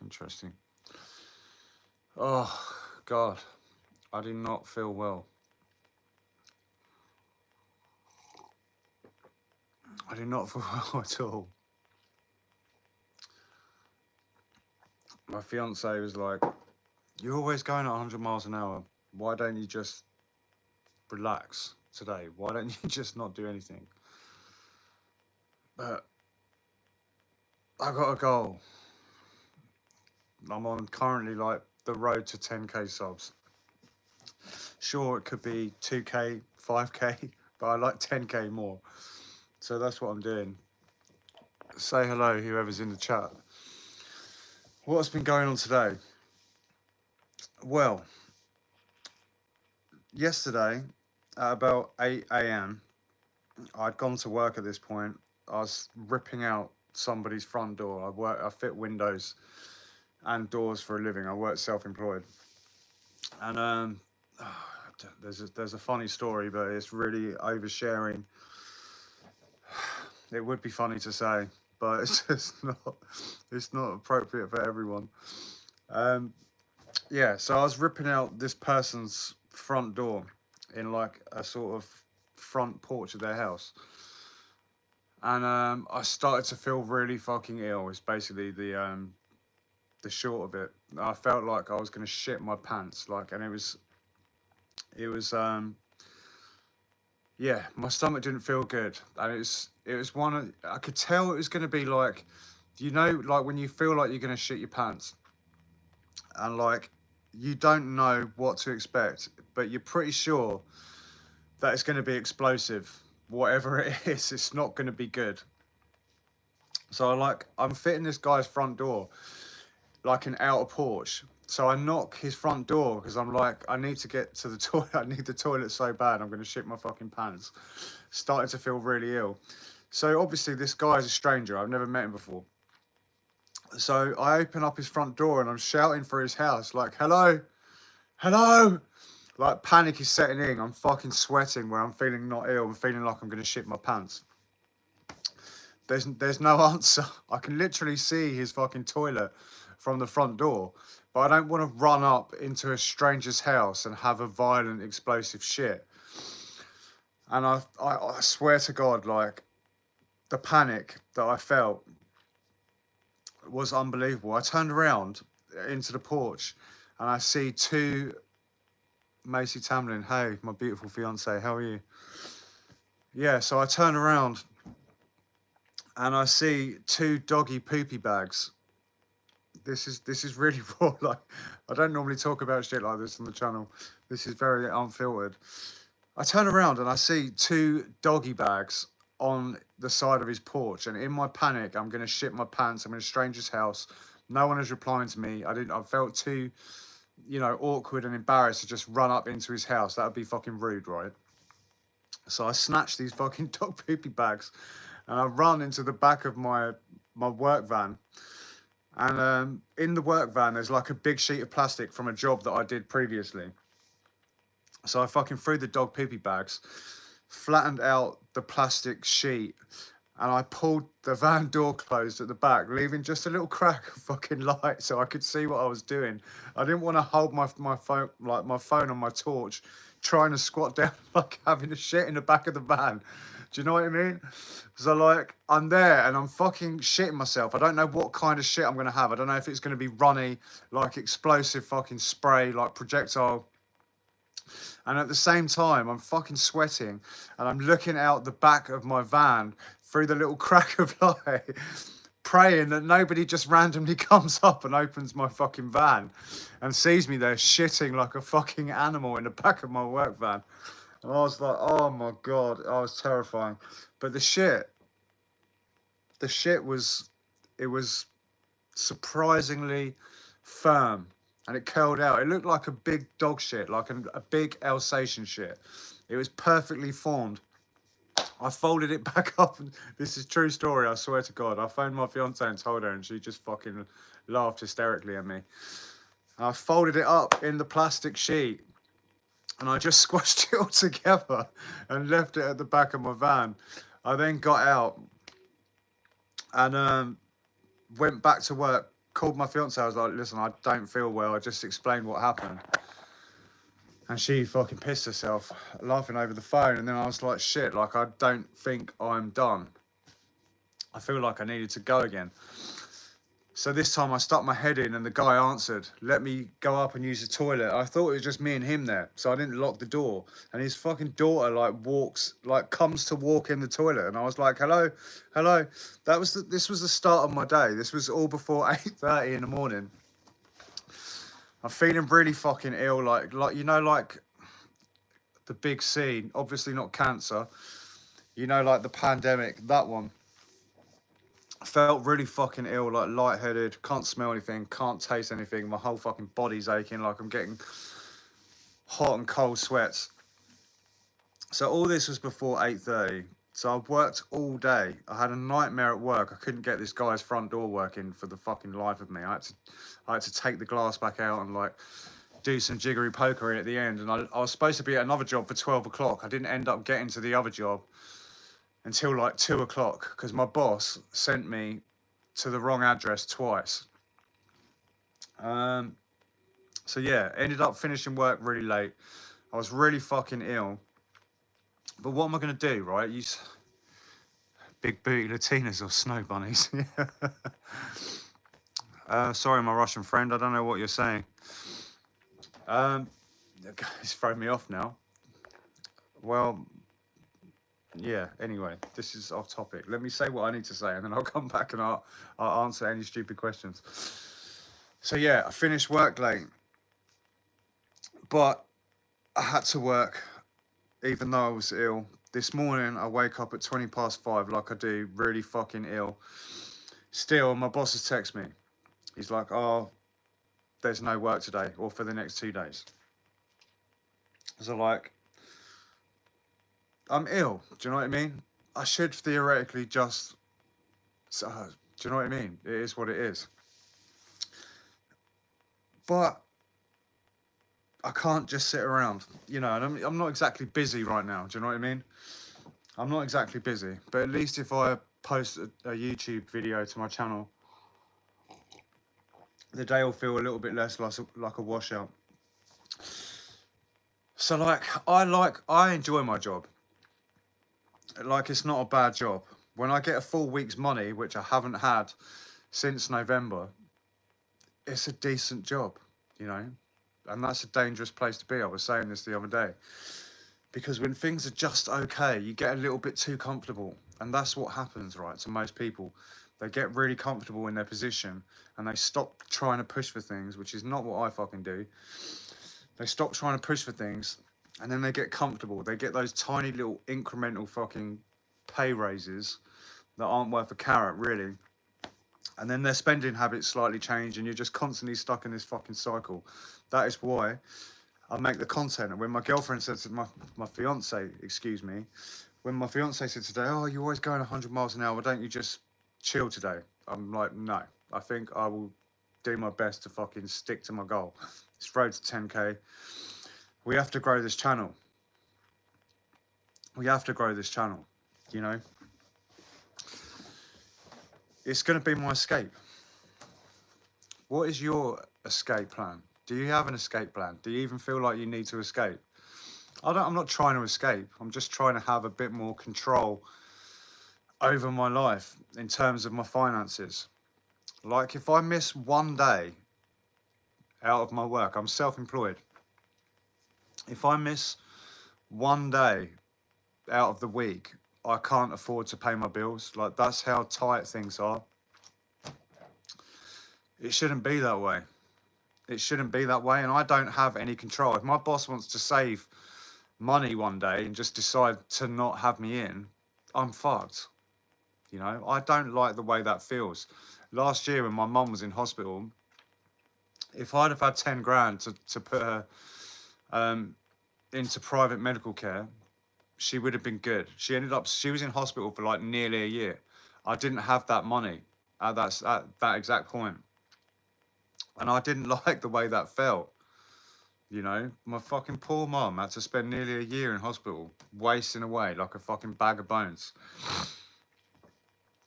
Interesting. Oh, God. I do not feel well. I do not feel well at all. My fiance was like, "You're always going at 100 miles an hour. Why don't you just relax today? Why don't you just not do anything?" But I got a goal. I'm on currently like the road to 10k subs. Sure, it could be 2k, 5k, but I like 10k more. So that's what I'm doing. Say hello, whoever's in the chat. What's been going on today? Well, yesterday at about 8 a.m, I'd gone to work at this point. I was ripping out somebody's front door. I fit windows and doors for a living. I work self-employed. And there's a funny story, but it's really oversharing. It would be funny to say, but it's not appropriate for everyone. Yeah, so I was ripping out this person's front door in like a sort of front porch of their house. And I started to feel really fucking ill. It's basically the short of it. I felt like I was gonna shit my pants, like, and it was yeah, my stomach didn't feel good, and it was one of, I could tell it was gonna be like, you know, like when you feel like you're gonna shit your pants, and like you don't know what to expect, but you're pretty sure that it's gonna be explosive. Whatever it is, it's not gonna be good. So I'm fitting this guy's front door like an outer porch. So I knock his front door because I'm like, I need to get to the toilet. I need the toilet so bad. I'm going to shit my fucking pants. Starting to feel really ill. So obviously this guy is a stranger. I've never met him before. So I open up his front door and I'm shouting for his house like, hello, hello. Like panic is setting in. I'm fucking sweating where I'm feeling not ill. I'm feeling like I'm going to shit my pants. There's no answer. I can literally see his fucking toilet from the front door, but I don't want to run up into a stranger's house and have a violent explosive shit. And I swear to God, like the panic that I felt was unbelievable. I turned around into the porch and I see two, Macy Tamlin, hey, my beautiful fiance, how are you? Yeah, so I turn around and I see two doggy poopy bags. This is really raw. Like, I don't normally talk about shit like this on the channel. This is very unfiltered. I turn around and I see two doggy bags on the side of his porch, and in my panic, I'm gonna shit my pants. I'm in a stranger's house. No one is replying to me. I felt too, you know, awkward and embarrassed to just run up into his house. That would be fucking rude, right? So I snatch these fucking dog poopy bags, and I run into the back of my work van. And in the work van, there's like a big sheet of plastic from a job that I did previously. So I fucking threw the dog poopy bags, flattened out the plastic sheet, and I pulled the van door closed at the back, leaving just a little crack of fucking light so I could see what I was doing. I didn't want to hold my phone, like my phone on my torch, trying to squat down like having a shit in the back of the van. Do you know what I mean? So like, I'm there and I'm fucking shitting myself. I don't know what kind of shit I'm gonna have. I don't know if it's gonna be runny, like explosive fucking spray, like projectile. And at the same time, I'm fucking sweating and I'm looking out the back of my van through the little crack of light, praying that nobody just randomly comes up and opens my fucking van and sees me there shitting like a fucking animal in the back of my work van. And I was like, oh my God, I was terrifying. But the shit was, it was surprisingly firm and it curled out. It looked like a big dog shit, like a big Alsatian shit. It was perfectly formed. I folded it back up, and this is true story, I swear to God. I phoned my fiance and told her, and she just fucking laughed hysterically at me. And I folded it up in the plastic sheet, and I just squashed it all together and left it at the back of my van. I then got out and went back to work called my fiance. I was like, listen, I don't feel well. I just explained what happened. And she fucking pissed herself, laughing over the phone. And then I was like, shit, like, I don't think I'm done. I feel like I needed to go again. So this time I stuck my head in and the guy answered, let me go up and use the toilet. I thought it was just me and him there, so I didn't lock the door. And his fucking daughter comes to walk in the toilet. And I was like, hello, hello. This was the start of my day. This was all before 8:30 in the morning. I'm feeling really fucking ill, like you know, like the big C, obviously not cancer. You know, like the pandemic, that one. I felt really fucking ill, like lightheaded, can't smell anything, can't taste anything. My whole fucking body's aching, like I'm getting hot and cold sweats. So all this was before 8:30. So I worked all day. I had a nightmare at work. I couldn't get this guy's front door working for the fucking life of me. I had to take the glass back out and like do some jiggery pokery at the end. And I was supposed to be at another job for 12 o'clock. I didn't end up getting to the other job until like 2 o'clock because my boss sent me to the wrong address twice. So yeah, ended up finishing work really late. I was really fucking ill. But what am I going to do, right? Big booty Latinas or snow bunnies. Sorry, my Russian friend. I don't know what you're saying. It's thrown me off now. Well, yeah, anyway, this is off topic. Let me say what I need to say and then I'll come back and I'll answer any stupid questions. So yeah, I finished work late. But I had to work even though I was ill. This morning, I wake up at 5:20 like I do, really fucking ill. Still, my boss has texted me. He's like, oh, there's no work today or for the next 2 days. So like, I'm ill. Do you know what I mean? I should theoretically just, do you know what I mean? It is what it is. But I can't just sit around, you know, and I'm not exactly busy right now. Do you know what I mean? I'm not exactly busy, but at least if I post a YouTube video to my channel, the day will feel a little bit less like a washout. So like I enjoy my job. Like it's not a bad job. When I get a full week's money, which I haven't had since November, it's a decent job, you know, and that's a dangerous place to be. I was saying this the other day. Because when things are just okay, you get a little bit too comfortable. And that's what happens, right, to most people. They get really comfortable in their position and they stop trying to push for things, which is not what I fucking do. They stop trying to push for things and then they get comfortable. They get those tiny little incremental fucking pay raises that aren't worth a carrot, really. And then their spending habits slightly change and you're just constantly stuck in this fucking cycle. That is why I make the content. And when my girlfriend said to my fiance, excuse me, when my fiance said today, oh, you're always going 100 miles an hour, why don't you just chill today? I'm like, no, I think I will do my best to fucking stick to my goal. It's road to 10K. We have to grow this channel. We have to grow this channel, you know? It's going to be my escape. What is your escape plan? Do you have an escape plan? Do you even feel like you need to escape? I'm not trying to escape. I'm just trying to have a bit more control over my life in terms of my finances. Like if I miss one day out of my work, I'm self-employed. If I miss one day out of the week, I can't afford to pay my bills. Like that's how tight things are. It shouldn't be that way. It shouldn't be that way, and I don't have any control. If my boss wants to save money one day and just decide to not have me in, I'm fucked. You know, I don't like the way that feels. Last year when my mum was in hospital, if I'd have had 10 grand to put her into private medical care, she would have been good. She was in hospital for like nearly a year. I didn't have that money at that exact point. And I didn't like the way that felt. You know, my fucking poor mum had to spend nearly a year in hospital, wasting away like a fucking bag of bones.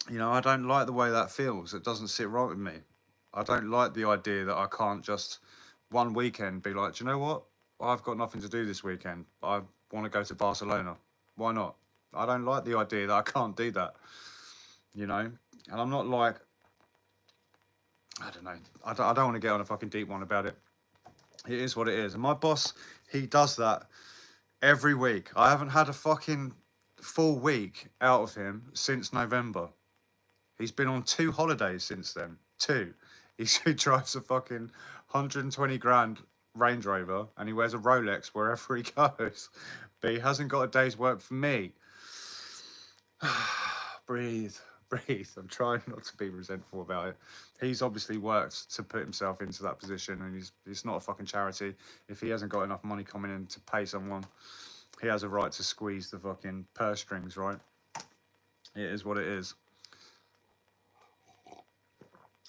You know, I don't like the way that feels. It doesn't sit right with me. I don't like the idea that I can't just one weekend be like, do you know what? I've got nothing to do this weekend. I want to go to Barcelona. Why not? I don't like the idea that I can't do that, you know? And I'm not like, I don't know. I don't want to get on a fucking deep one about it. It is what it is. And my boss, he does that every week. I haven't had a fucking full week out of him since November. He's been on 2 holidays since then. 2. He drives a fucking 120 grand Range Rover and he wears a Rolex wherever he goes. But he hasn't got a day's work for me. Breathe, breathe. I'm trying not to be resentful about it. He's obviously worked to put himself into that position, and he's not a fucking charity. If he hasn't got enough money coming in to pay someone, he has a right to squeeze the fucking purse strings, right? It is what it is.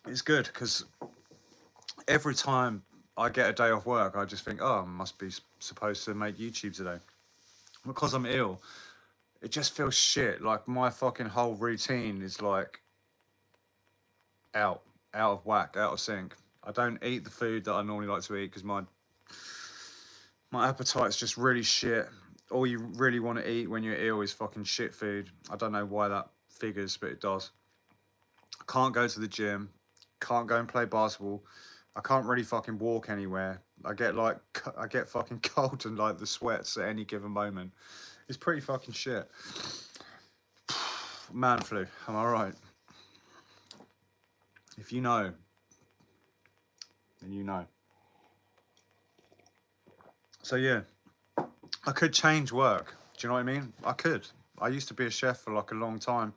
It's good because every time I get a day off work, I just think, oh, I must be supposed to make YouTube today. Because I'm ill, it just feels shit. Like my fucking whole routine is like out of whack, out of sync. I don't eat the food that I normally like to eat because my appetite's just really shit. All you really want to eat when you're ill is fucking shit food. I don't know why that figures, but it does. I can't go to the gym, can't go and play basketball. I can't really fucking walk anywhere. I get fucking cold and like the sweats at any given moment. It's pretty fucking shit. Man flu, am I right? If you know, then you know. So yeah, I could change work. Do you know what I mean? I could. I used to be a chef for like a long time.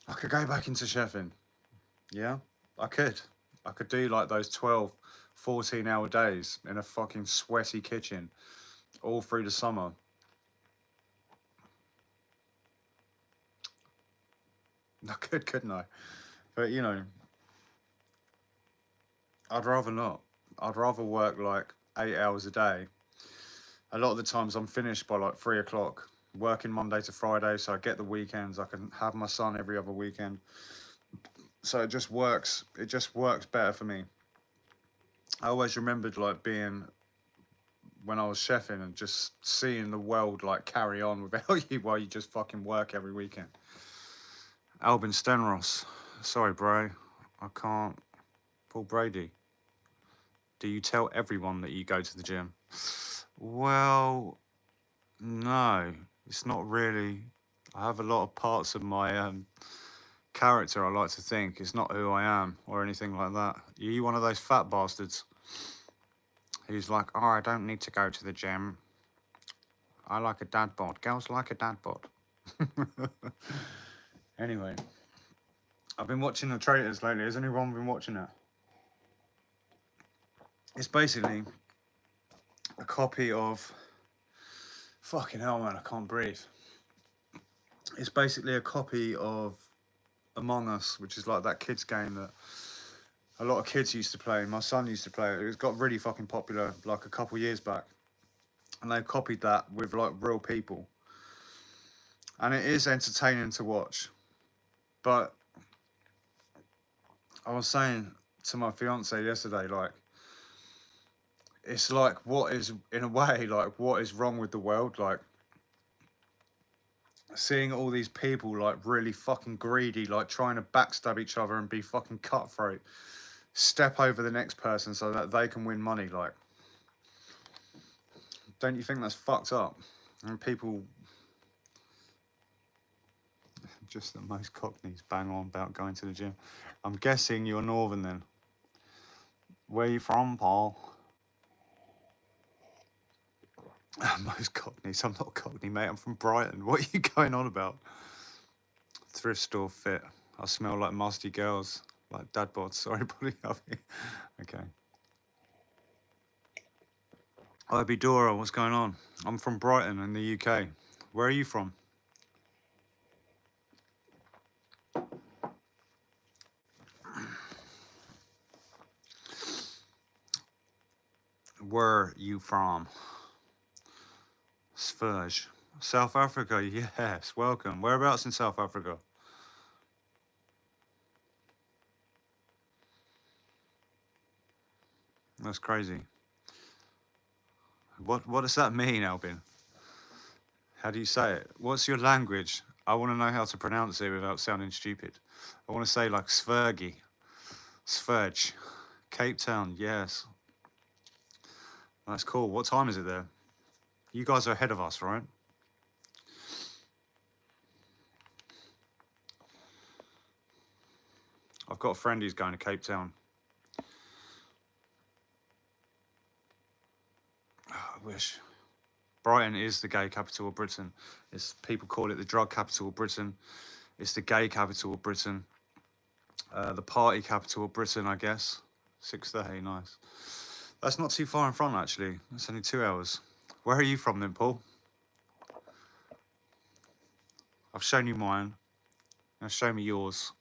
I could go back into chefing. Yeah, I could. I could do like those 12, 14-hour days in a fucking sweaty kitchen all through the summer. I could, couldn't I? But you know, I'd rather not. I'd rather work like 8 hours a day. A lot of the times I'm finished by like 3 o'clock, working Monday to Friday, so I get the weekends. I can have my son every other weekend. So it just works. It just works better for me. I always remembered like being when I was chefing and just seeing the world like carry on without you while you just fucking work every weekend. Albin Stenros, sorry bro, I can't. Paul Brady, do you tell everyone that you go to the gym? Well, no, it's not really. I have a lot of parts of my character I like to think. It's not who I am or anything like that. Are you one of those fat bastards who's like, oh, I don't need to go to the gym. I like a dad bod. Girls like a dad bod. Anyway, I've been watching the Traitors lately. Has anyone been watching it? It's basically a copy of... Fucking hell, man, I can't breathe. It's basically a copy of Among Us, which is like that kids game that a lot of kids used to play. My son used to play it. It got really fucking popular like a couple years back. And they copied that with like real people. And it is entertaining to watch. But I was saying to my fiance yesterday, like, it's like, what is, in a way, like, what is wrong with the world? Like, seeing all these people, like, really fucking greedy, like, trying to backstab each other and be fucking cutthroat, step over the next person so that they can win money, like, don't you think that's fucked up? And people, just the most cockneys bang on about going to the gym. I'm guessing you're northern then. Where are you from, Paul? Most cockneys. I'm not cockney, mate. I'm from Brighton. What are you going on about? Thrift store fit. I smell like musty girls. Like dad bods. Sorry, buddy. Okay. IB Dora, what's going on? I'm from Brighton in the UK. Where are you from? Where are you from? Spurge. South Africa, yes, welcome. Whereabouts in South Africa? That's crazy. What does that mean, Albin? How do you say it? What's your language? I want to know how to pronounce it without sounding stupid. I want to say like Svergi, Sverge, Cape Town. Yes, that's cool. What time is it there? You guys are ahead of us, right? I've got a friend who's going to Cape Town. I wish. Brighton is the gay capital of Britain. It's, people call it the drug capital of Brighton. It's the gay capital of Britain. The party capital of Britain, I guess. 6:30, nice. That's not too far in front, actually. It's only 2 hours. Where are you from then, Paul? I've shown you mine. Now show me yours.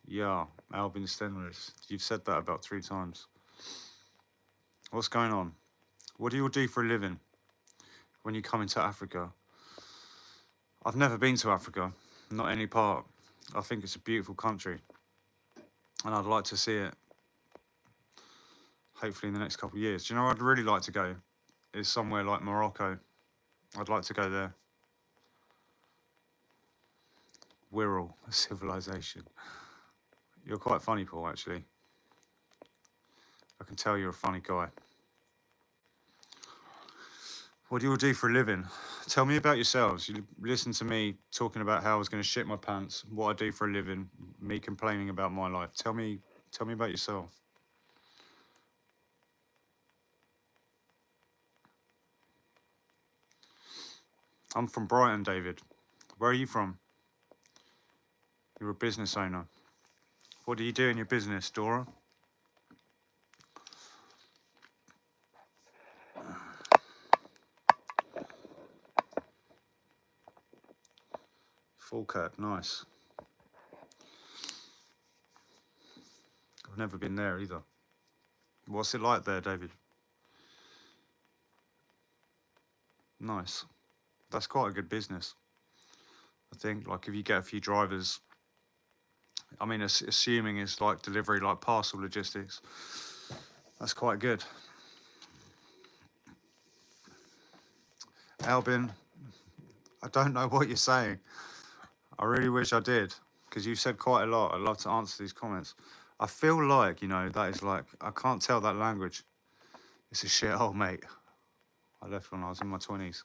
Yeah, Albin Stenris. You've said that about 3 times. What's going on? What do you all do for a living when you come into Africa? I've never been to Africa, not any part. I think it's a beautiful country, and I'd like to see it, hopefully in the next couple of years. Do you know where I'd really like to go? Is somewhere like Morocco. I'd like to go there. Wirral, a civilization. You're quite funny, Paul, actually. I can tell you're a funny guy. What do you all do for a living? Tell me about yourselves. You listen to me talking about how I was going to shit my pants, what I do for a living, me complaining about my life. Tell me about yourself. I'm from Brighton, David. Where are you from? You're a business owner. What do you do in your business, Dora? Falkirk, nice. I've never been there either. What's it like there, David? Nice. That's quite a good business. I think, like, if you get a few drivers, I mean, assuming it's like delivery, like parcel logistics, that's quite good. Albin, I don't know what you're saying. I really wish I did, because you said quite a lot. I'd love to answer these comments. I feel like, you know, that is like, I can't tell that language. It's a shithole, mate. I left when I was in my 20s.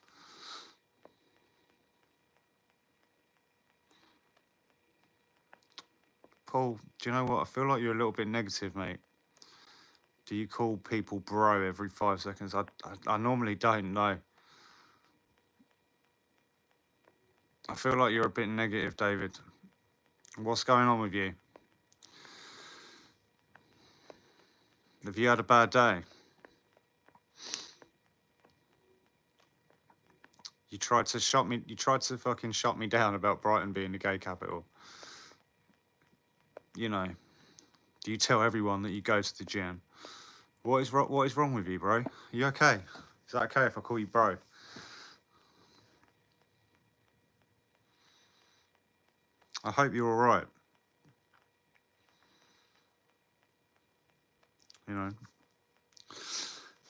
Paul, do you know what? I feel like you're a little bit negative, mate. Do you call people bro every 5 seconds? I normally don't know. I feel like you're a bit negative, David. What's going on with you? Have you had a bad day? You tried to fucking shut me down about Brighton being the gay capital. You know, do you tell everyone that you go to the gym? What is wrong with you, bro? Are you okay? Is that okay if I call you bro? I hope you're all right. You know,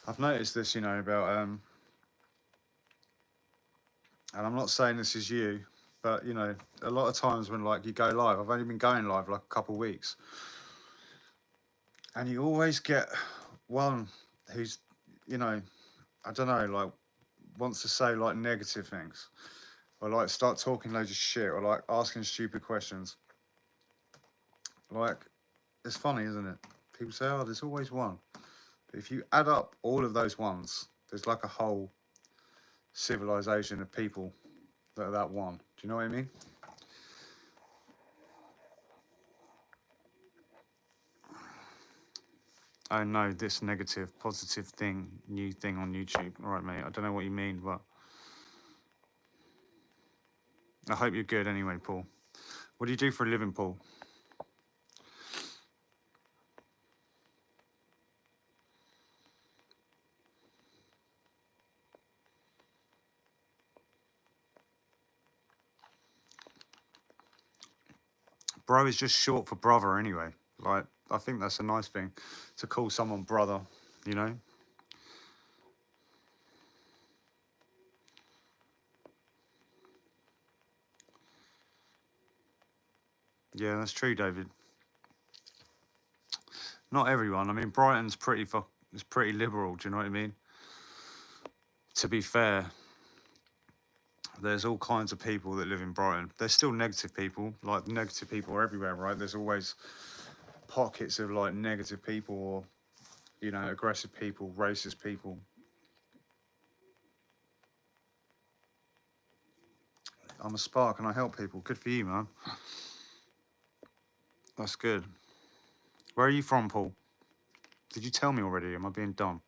I've noticed this, you know, about and I'm not saying this is you, but you know, a lot of times when like you go live, I've only been going live like a couple of weeks, and you always get one who's, you know, I don't know, like wants to say like negative things, or like start talking loads of shit, or like asking stupid questions. Like, it's funny, isn't it? People say, oh, there's always one. But if you add up all of those ones, there's like a whole civilization of people that are that one. Do you know what I mean? Oh no, this negative, positive thing, new thing on YouTube. All right, mate. I don't know what you mean, but I hope you're good anyway, Paul. What do you do for a living, Paul? Bro is just short for brother anyway. Like, I think that's a nice thing to call someone brother, you know. Yeah, that's true, David. Not everyone. I mean, Brighton's it's pretty liberal. Do you know what I mean? To be fair, there's all kinds of people that live in Brighton. There's still negative people. Like negative people are everywhere, right? There's always pockets of like negative people, or you know, aggressive people, racist people. I'm a spark and I help people. Good for you, man. That's good. Where are you from, Paul? Did you tell me already? Am I being dumb?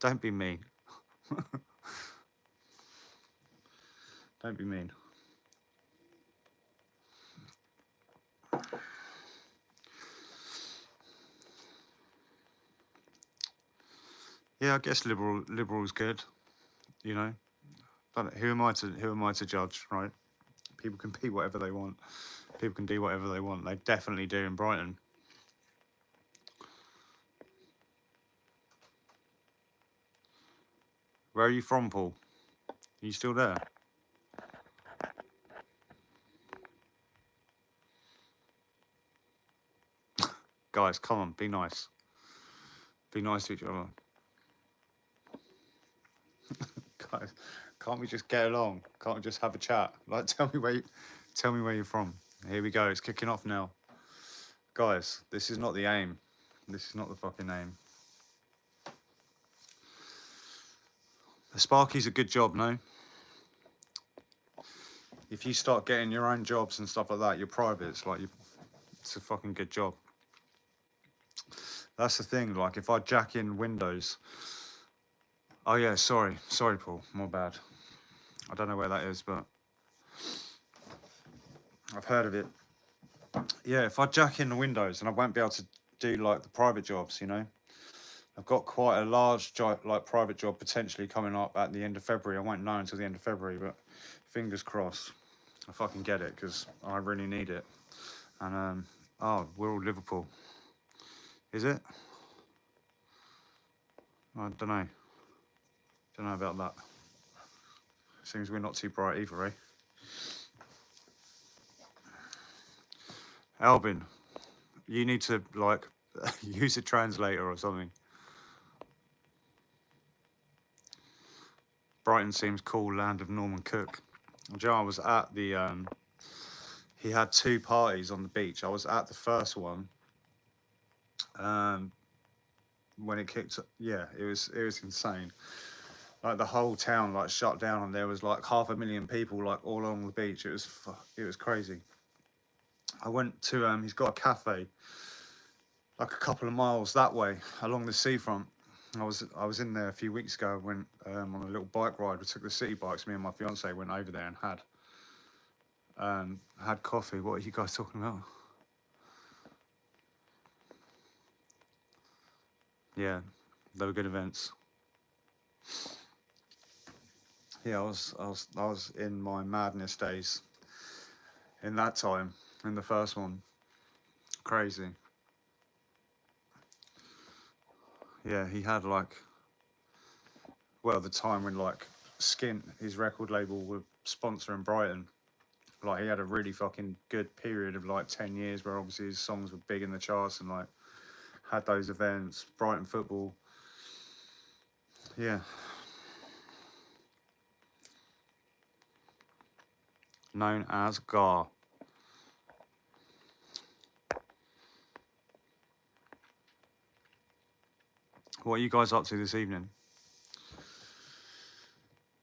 Don't be mean. Don't be mean. Yeah, I guess liberal's good. You know, but who am I to judge, right? People can be whatever they want. People can do whatever they want. They definitely do in Brighton. Where are you from, Paul? Are you still there? Guys, come on, be nice. Be nice to each other. Guys, can't we just get along? Can't we just have a chat? Like, tell me where you're from. Here we go. It's kicking off now. Guys, this is not the aim. This is not the fucking aim. The Sparky's a good job, no? If you start getting your own jobs and stuff like that, you're private. It's a fucking good job. That's the thing. Like, if I jack in windows. Oh yeah, sorry, Paul. My bad. I don't know where that is, but I've heard of it. Yeah, if I jack in the windows, and I won't be able to do like the private jobs, you know. I've got quite a large like private job potentially coming up at the end of February. I won't know until the end of February, but fingers crossed if I can get it, because I really need it. And oh, we're all Liverpool. Is it? I don't know. Don't know about that. Seems we're not too bright either, eh? Albin, you need to like use a translator or something. Brighton seems cool, land of Norman Cook. Joe, I was at the he had two parties on the beach. I was at the first one. When it kicked, yeah, it was insane. Like the whole town like shut down, and there was like 500,000 people like all along the beach. It was crazy. I went to he's got a cafe like a couple of miles that way along the seafront. I was in there a few weeks ago. Went on a little bike ride. We took the city bikes. Me and my fiance went over there and had coffee. What are you guys talking about? Yeah, they were good events. Yeah, I was in my madness days in that time, in the first one. Crazy. Yeah, he had like, well, the time when like Skint, his record label, were sponsoring Brighton. Like he had a really fucking good period of like 10 years where obviously his songs were big in the charts, and like had those events, Brighton football. Yeah. Known as Gar. What are you guys up to this evening?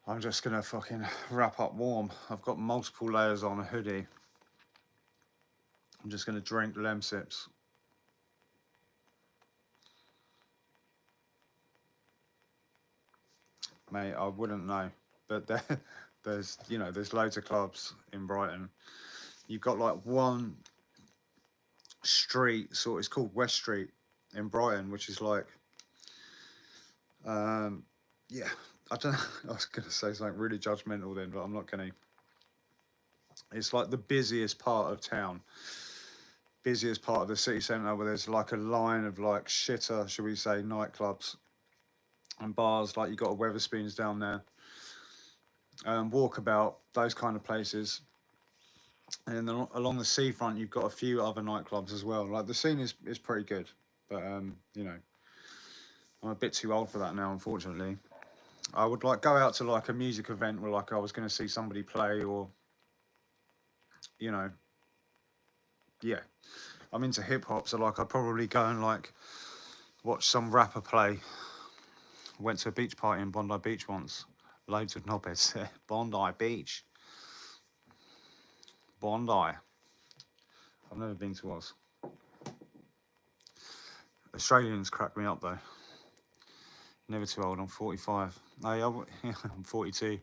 I'm just gonna fucking wrap up warm. I've got multiple layers on a hoodie. I'm just gonna drink lem sips. Mate, I wouldn't know, but there's there's loads of clubs in Brighton. You've got like one street, sort it's called West Street in Brighton, which is like, yeah, I don't know. I was gonna say something really judgmental then, but I'm not gonna. It's like the busiest part of town, busiest part of the city centre, where there's like a line of like shitter, should we say, nightclubs and bars. Like you got a Weatherspoons down there, Walkabout, those kind of places. And then along the seafront, you've got a few other nightclubs as well. Like the scene is pretty good, but you know, I'm a bit too old for that now, unfortunately. I would like go out to like a music event where like I was going to see somebody play, or you know, yeah. I'm into hip hop, so like I'd probably go and like watch some rapper play. Went to a beach party in Bondi Beach once. Loads of knobheads there. Bondi Beach. Bondi. I've never been to Oz. Australians crack me up though. Never too old. I'm 45. No, yeah, I'm 42.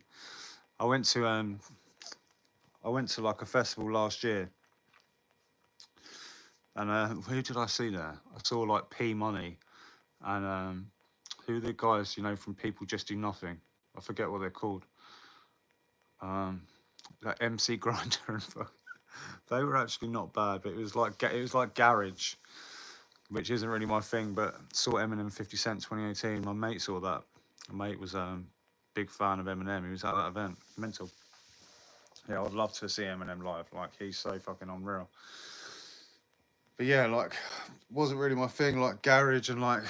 I went to like a festival last year, and who did I see there? I saw like P Money, and who are the guys, you know, from People Just Do Nothing? I forget what they're called. Like MC Grinder and they were actually not bad, but it was like garage, which isn't really my thing. But saw Eminem 50 Cent 2018. My mate saw that. My mate was big fan of Eminem. He was at that event. Mental. Yeah, I'd love to see Eminem live. Like he's so fucking unreal. But yeah, like wasn't really my thing. Like garage and like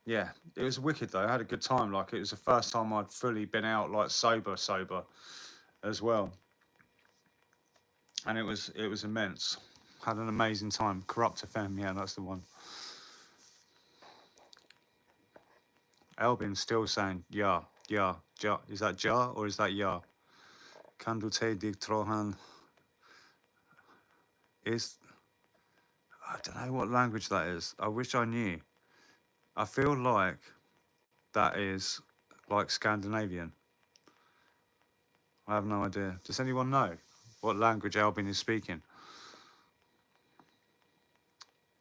yeah, it was wicked though. I had a good time. Like it was the first time I'd fully been out like sober as well, and it was immense. Had an amazing time. Corrupt FM, yeah, that's the one. Albin's still saying yeah, yeah, ja. Is that ja or is that ja? Candute dig trohan is. I don't know what language that is. I wish I knew. I feel like that is like Scandinavian. I have no idea. Does anyone know what language Albin is speaking?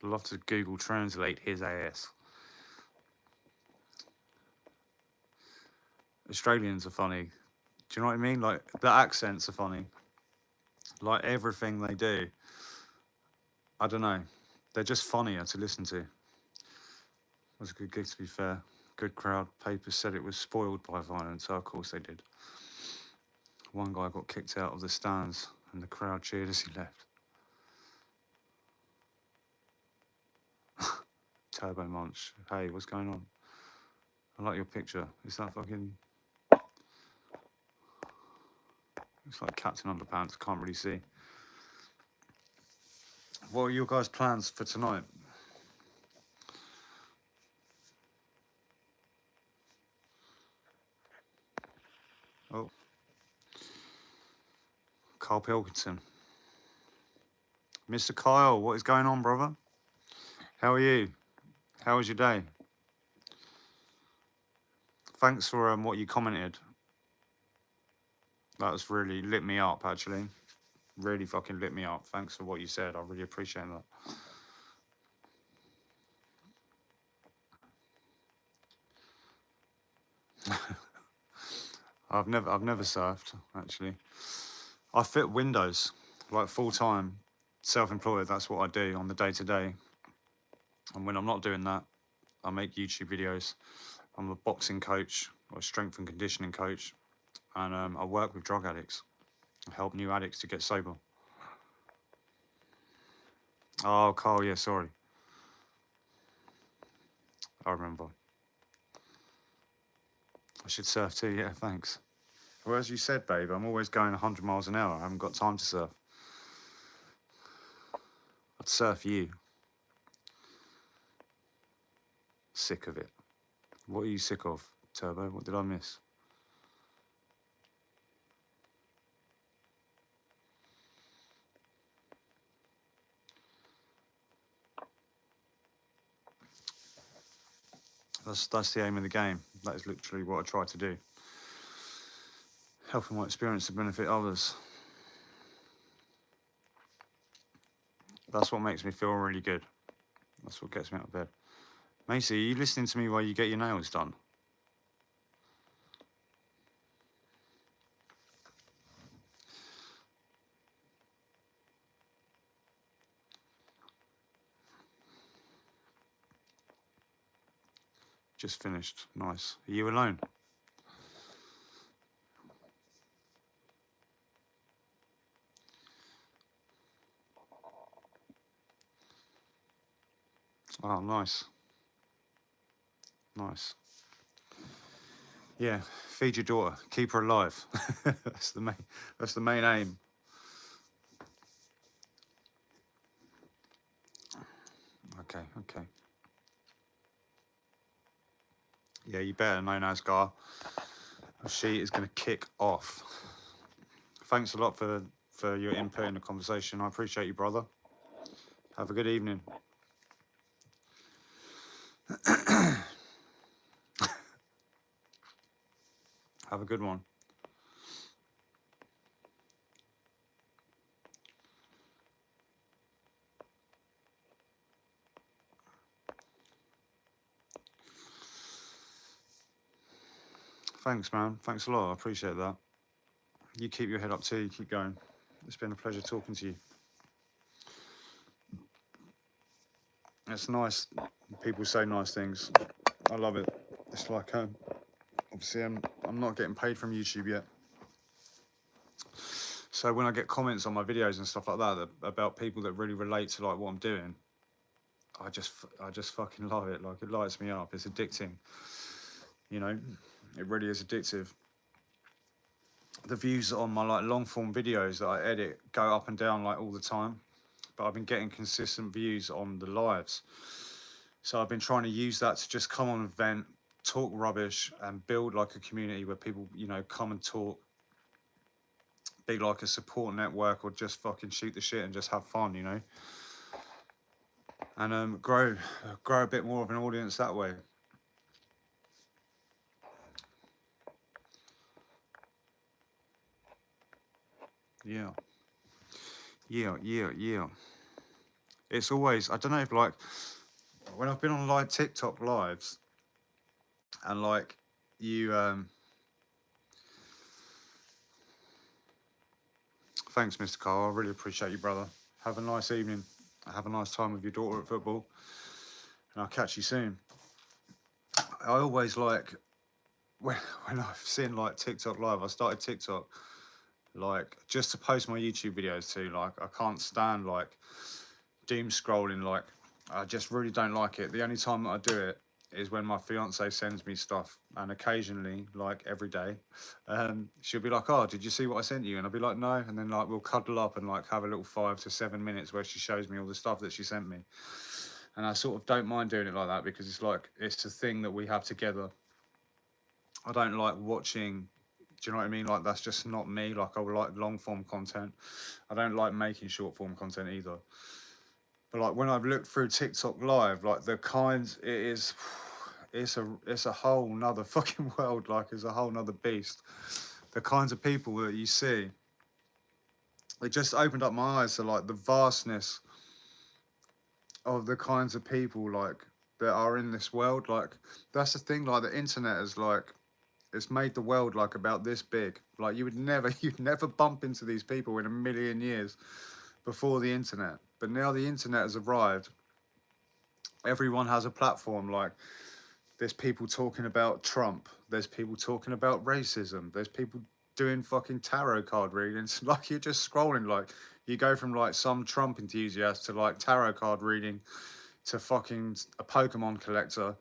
I'd love to Google translate his ass. Australians are funny. Do you know what I mean? Like, the accents are funny. Like, everything they do. I don't know. They're just funnier to listen to. It was a good gig, to be fair. Good crowd. Papers said it was spoiled by violence, so of course they did. One guy got kicked out of the stands, and the crowd cheered as he left. Turbo Munch. Hey, what's going on? I like your picture. Is that fucking... Looks like Captain Underpants. Can't really see. What are your guys' plans for tonight? Oh. Carl Pilkington. Mr. Kyle, what is going on, brother? How are you? How was your day? Thanks for what you commented. That was really lit me up, actually. Really fucking lit me up. Thanks for what you said. I really appreciate that. I've never surfed, actually. I fit windows, like full time, self-employed. That's what I do on the day-to-day. And when I'm not doing that, I make YouTube videos. I'm a boxing coach or a strength and conditioning coach, and I work with drug addicts. I help new addicts to get sober. Oh, Carl, yeah, sorry. I remember. I should surf too, yeah, thanks. Well, as you said, babe, I'm always going 100 miles an hour. I haven't got time to surf. I'd surf you. Sick of it. What are you sick of, Turbo? What did I miss? That's the aim of the game. That is literally what I try to do. Helping my experience to benefit others. That's what makes me feel really good. That's what gets me out of bed. Macy, are you listening to me while you get your nails done? Just finished. Nice. Are you alone? Oh, nice. Nice. Yeah, feed your daughter, keep her alive. That's the main aim. Okay, okay. Yeah, you better know now, Scar. She is going to kick off. Thanks a lot for your input in the conversation. I appreciate you, brother. Have a good evening. Have a good one. Thanks, man. Thanks a lot. I appreciate that. You keep your head up too. You keep going. It's been a pleasure talking to you. It's nice. People say nice things. I love it. It's like, obviously, I'm not getting paid from YouTube yet. So when I get comments on my videos and stuff like that about people that really relate to like what I'm doing, I just fucking love it. Like, it lights me up. It's addicting. You know, it really is addictive. The views on my like long form videos that I edit go up and down like all the time, but I've been getting consistent views on the lives. So I've been trying to use that to just come on an event, talk rubbish, and build like a community where people, you know, come and talk, be like a support network, or just fucking shoot the shit and just have fun, you know, and grow a bit more of an audience that way. Yeah, yeah. It's always, I don't know if like when I've been on live TikTok lives and like you thanks, Mr. Carl. I really appreciate you, brother. Have a nice evening. Have a nice time with your daughter at football, and I'll catch you soon. I always like when I've seen like TikTok live. I started TikTok like just to post my YouTube videos too. Like, I can't stand like doom scrolling. Like, I just really don't like it. The only time that I do it is when my fiance sends me stuff, and occasionally, like every day, she'll be like, "Oh, did you see what I sent you?" And I'll be like, "No," and then like we'll cuddle up and like have a little 5 to 7 minutes where she shows me all the stuff that she sent me, and I sort of don't mind doing it like that because it's like it's a thing that we have together. I don't like watching. Do you know what I mean? Like, that's just not me. Like, I would like long form content. I don't like making short form content either. But like when I've looked through TikTok live, like the kinds, it is, it's a whole nother fucking world. Like, it's a whole nother beast. The kinds of people that you see, it just opened up my eyes to like the vastness of the kinds of people like that are in this world. Like, that's the thing. Like, the internet is like, it's made the world like about this big. Like, you'd never bump into these people in a million years before the internet. But now the internet has arrived, everyone has a platform. Like, there's people talking about Trump, there's people talking about racism, there's people doing fucking tarot card readings. Like, you're just scrolling, like you go from like some Trump enthusiast to like tarot card reading to fucking a Pokemon collector,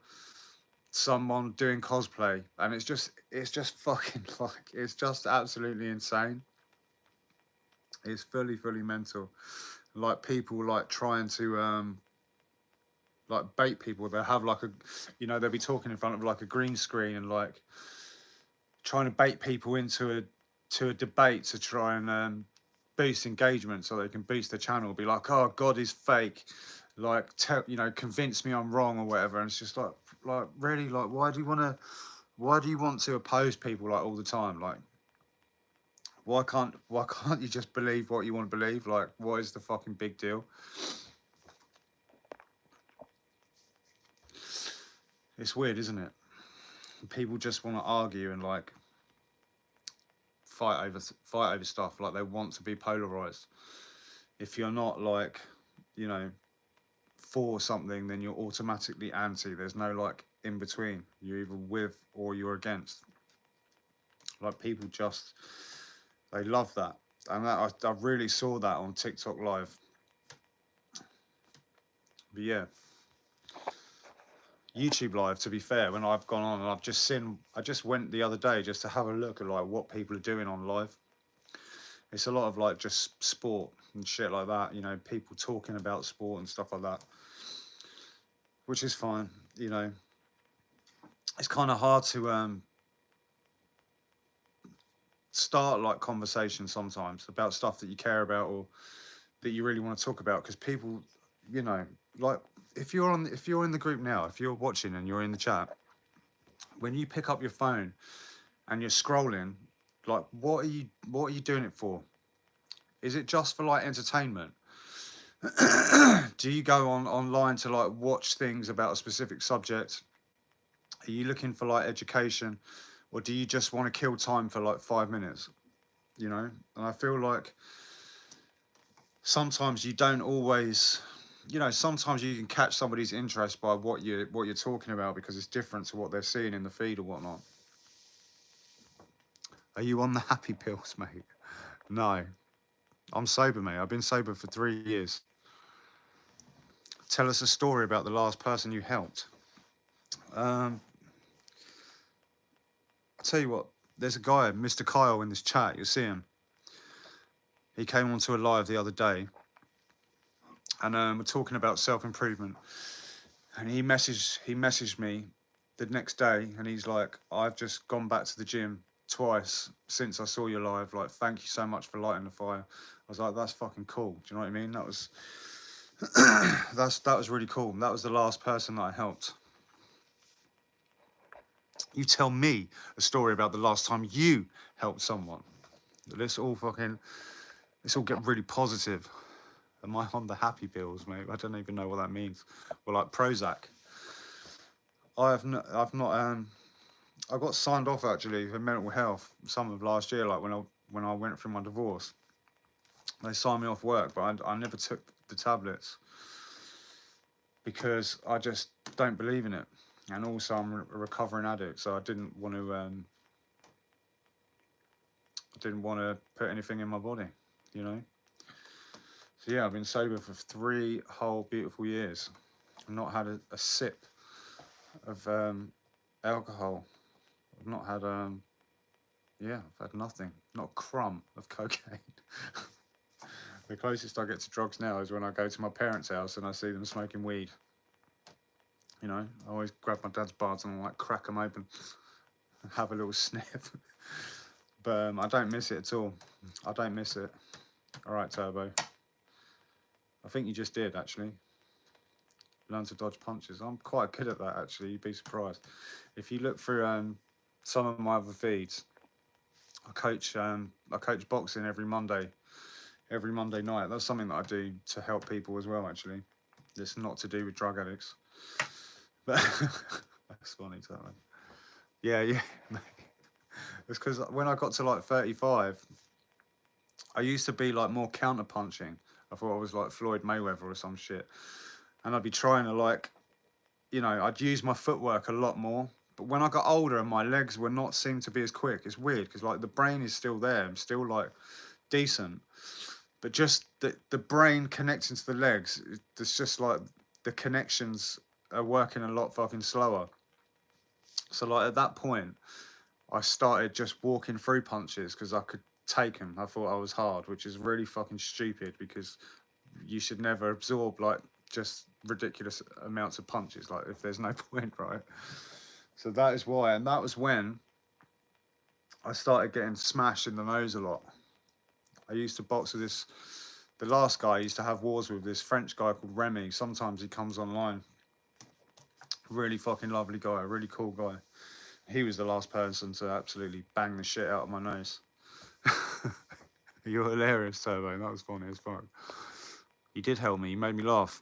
someone doing cosplay, and it's just fucking like, it's just absolutely insane. It's fully mental. Like, people like trying to like bait people. They'll have like a, you know, they'll be talking in front of like a green screen and like trying to bait people into a debate to try and boost engagement so they can boost the channel. Be like, "Oh, God is fake," like, you know, convince me I'm wrong or whatever. And it's just like really, like, why do you want to oppose people like all the time? Like, why can't you just believe what you want to believe? Like, what is the fucking big deal? It's weird, isn't it? People just want to argue and like fight over stuff. Like, they want to be polarized. If you're not like, you know, for something, then you're automatically anti. There's no like in between. You're either with or you're against. Like people just, they love that. And that I really saw that on TikTok Live. But yeah, YouTube Live, to be fair, when I've gone on and I've just seen, I just went the other day just to have a look at like what people are doing on live. It's a lot of like just sport and shit like that, you know, people talking about sport and stuff like that, which is fine, you know. It's kind of hard to start like conversations sometimes about stuff that you care about or that you really want to talk about, because people, you know, like if you're in the group now, if you're watching and you're in the chat, when you pick up your phone and you're scrolling, like what are you doing it for? Is it just for like entertainment? Do you go online to like watch things about a specific subject? Are you looking for like education, or do you just want to kill time for like 5 minutes? You know, and I feel like sometimes you don't always, you know, sometimes you can catch somebody's interest by what you're talking about because it's different to what they're seeing in the feed or whatnot. Are you on the happy pills, mate? No, I'm sober, mate. I've been sober for 3 years. Tell us a story about the last person you helped. I'll tell you what, there's a guy, Mr. Kyle, in this chat. You'll see him. He came onto a live the other day, and we're talking about self-improvement. And he messaged me the next day, and he's like, "I've just gone back to the gym twice since I saw you live. Like, thank you so much for lighting the fire." I was like, "That's fucking cool." Do you know what I mean? That was that was really cool. That was the last person that I helped. You tell me a story about the last time you helped someone. Let's all get really positive. Am I on the happy pills, mate? I don't even know what that means. Well, like Prozac. I've not. I got signed off actually for mental health some of last year. Like when I went through my divorce, they signed me off work, but I never took the tablets because I just don't believe in it. And also, I'm a recovering addict, so I didn't want to. I didn't want to put anything in my body, you know. So yeah, I've been sober for 3 whole beautiful years. I've not had a sip of alcohol. I've not had yeah, I've had nothing. Not a crumb of cocaine. The closest I get to drugs now is when I go to my parents' house and I see them smoking weed. You know, I always grab my dad's buds and like crack them open and have a little sniff. But I don't miss it at all. I don't miss it. All right, Turbo. I think you just did, actually. Learn to dodge punches. I'm quite good at that, actually. You'd be surprised. If you look through some of my other feeds, I coach boxing every Monday night. That's something that I do to help people as well, actually. It's not to do with drug addicts. But that's funny, Turbo. Yeah. It's because when I got to like 35, I used to be like more counter punching. I thought I was like Floyd Mayweather or some shit. And I'd be trying to like, you know, I'd use my footwork a lot more. But when I got older and my legs were not seem to be as quick, it's weird because like the brain is still there. I'm still like decent. But just the brain connecting to the legs, it's just like the connections are working a lot fucking slower. So like at that point, I started just walking through punches because I could take them. I thought I was hard, which is really fucking stupid because you should never absorb like just ridiculous amounts of punches, like if there's no point, right? So that is why, and that was when I started getting smashed in the nose a lot. I used to box with the last guy I used to have wars with, this French guy called Remy. Sometimes he comes online. Really fucking lovely guy, really cool guy. He was the last person to absolutely bang the shit out of my nose. You're hilarious, Turbo. That was funny as fuck. You did help me. You made me laugh.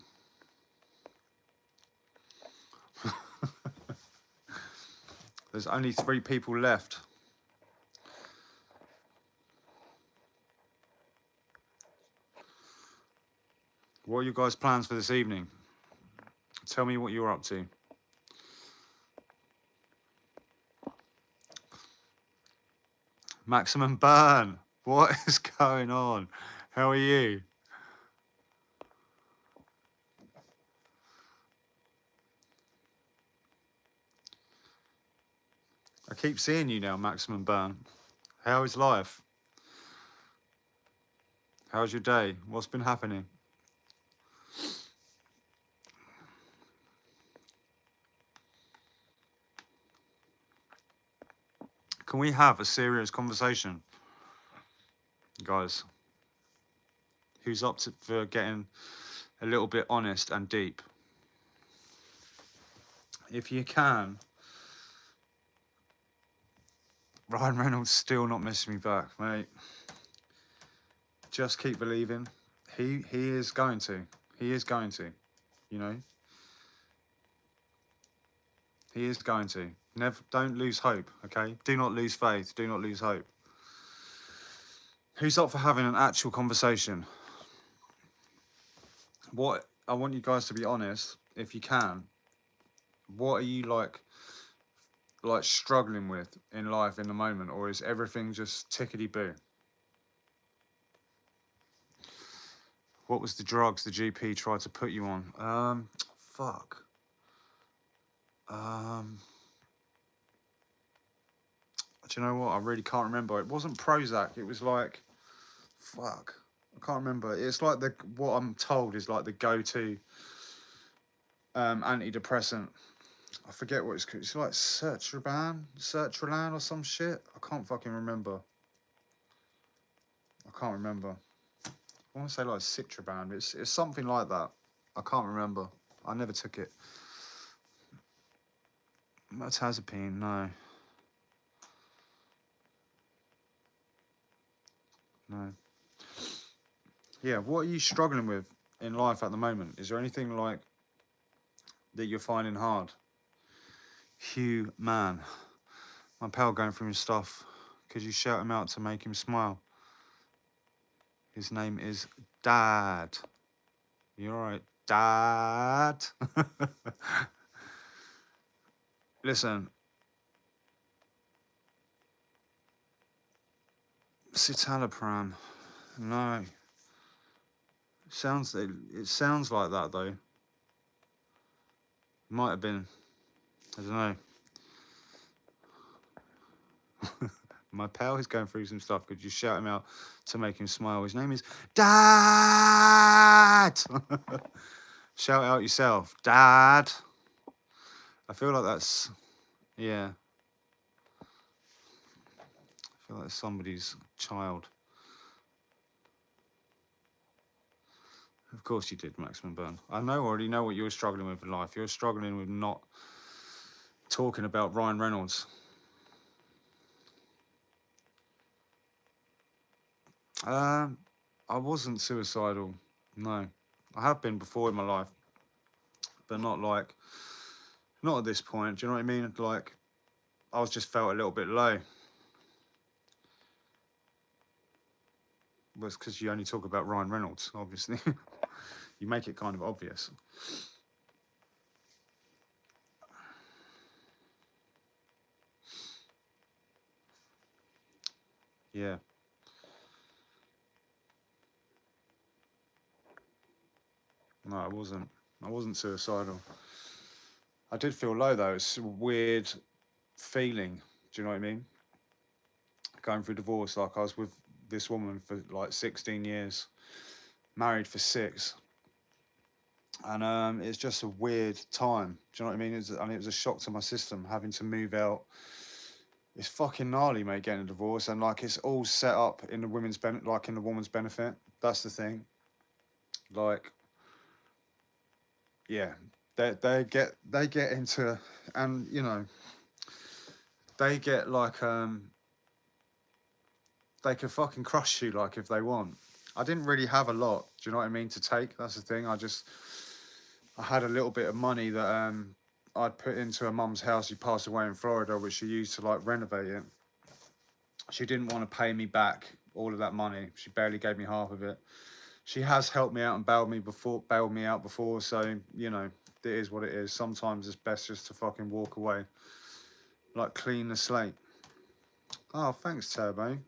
There's only 3 people left. What are you guys' plans for this evening? Tell me what you're up to. Maximum burn. What is going on? How are you? I keep seeing you now, Maximum burn. How is life? How's your day? What's been happening? Can we have a serious conversation, guys? Who's up for getting a little bit honest and deep? If you can. Ryan Reynolds still not messaging me back, mate. Just keep believing. He is going to. He is going to. You know. He is going to. Never. Don't lose hope. Okay. Do not lose faith. Do not lose hope. Who's up for having an actual conversation? What I want you guys to be honest, if you can. What are you like struggling with in life in the moment, or is everything just tickety boo? What was the drugs the GP tried to put you on? Fuck. Do you know what? I really can't remember. It wasn't Prozac. It was like, fuck. I can't remember. It's like what I'm told is like the go-to antidepressant. I forget what it's called. It's like Sertralan or some shit. I can't fucking remember. I can't remember. I want to say like Citraban. It's something like that. I can't remember. I never took it. Mirtazapine, no. No. Yeah, what are you struggling with in life at the moment? Is there anything like that you're finding hard? Hugh, man. My pal going through his stuff. Could you shout him out to make him smile? His name is Dad. You alright, Dad? Listen. Citalopram. No. It sounds like that though. Might have been. I don't know. My pal is going through some stuff. Could you shout him out to make him smile? His name is Dad. Shout out yourself, Dad. I feel like that's, yeah. I feel like somebody's child. Of course you did, Maximum Burn. I already know what you're struggling with in life. You're struggling with not talking about Ryan Reynolds. I wasn't suicidal, no. I have been before in my life, but not at this point. Do you know what I mean? Like, I was just felt a little bit low. Well, it's because you only talk about Ryan Reynolds, obviously. You make it kind of obvious. Yeah. No, I wasn't. I wasn't suicidal. I did feel low though. It's a weird feeling. Do you know what I mean? Going through divorce, like I was with this woman for like 16 years, married for 6, and it's just a weird time. Do you know what I mean? It was a shock to my system having to move out. It's fucking gnarly, mate, getting a divorce, and like it's all set up in the woman's benefit. That's the thing. Like, yeah, they get into, and you know, they get like they can fucking crush you like if they want. I didn't really have a lot, do you know what I mean, to take. That's the thing. I had a little bit of money that I'd put into her mum's house who passed away in Florida, which she used to like renovate it. She didn't want to pay me back all of that money. She barely gave me half of it. She has helped me out and bailed me out before, so you know, it is what it is. Sometimes it's best just to fucking walk away. Like, clean the slate. Oh, thanks, Turbo.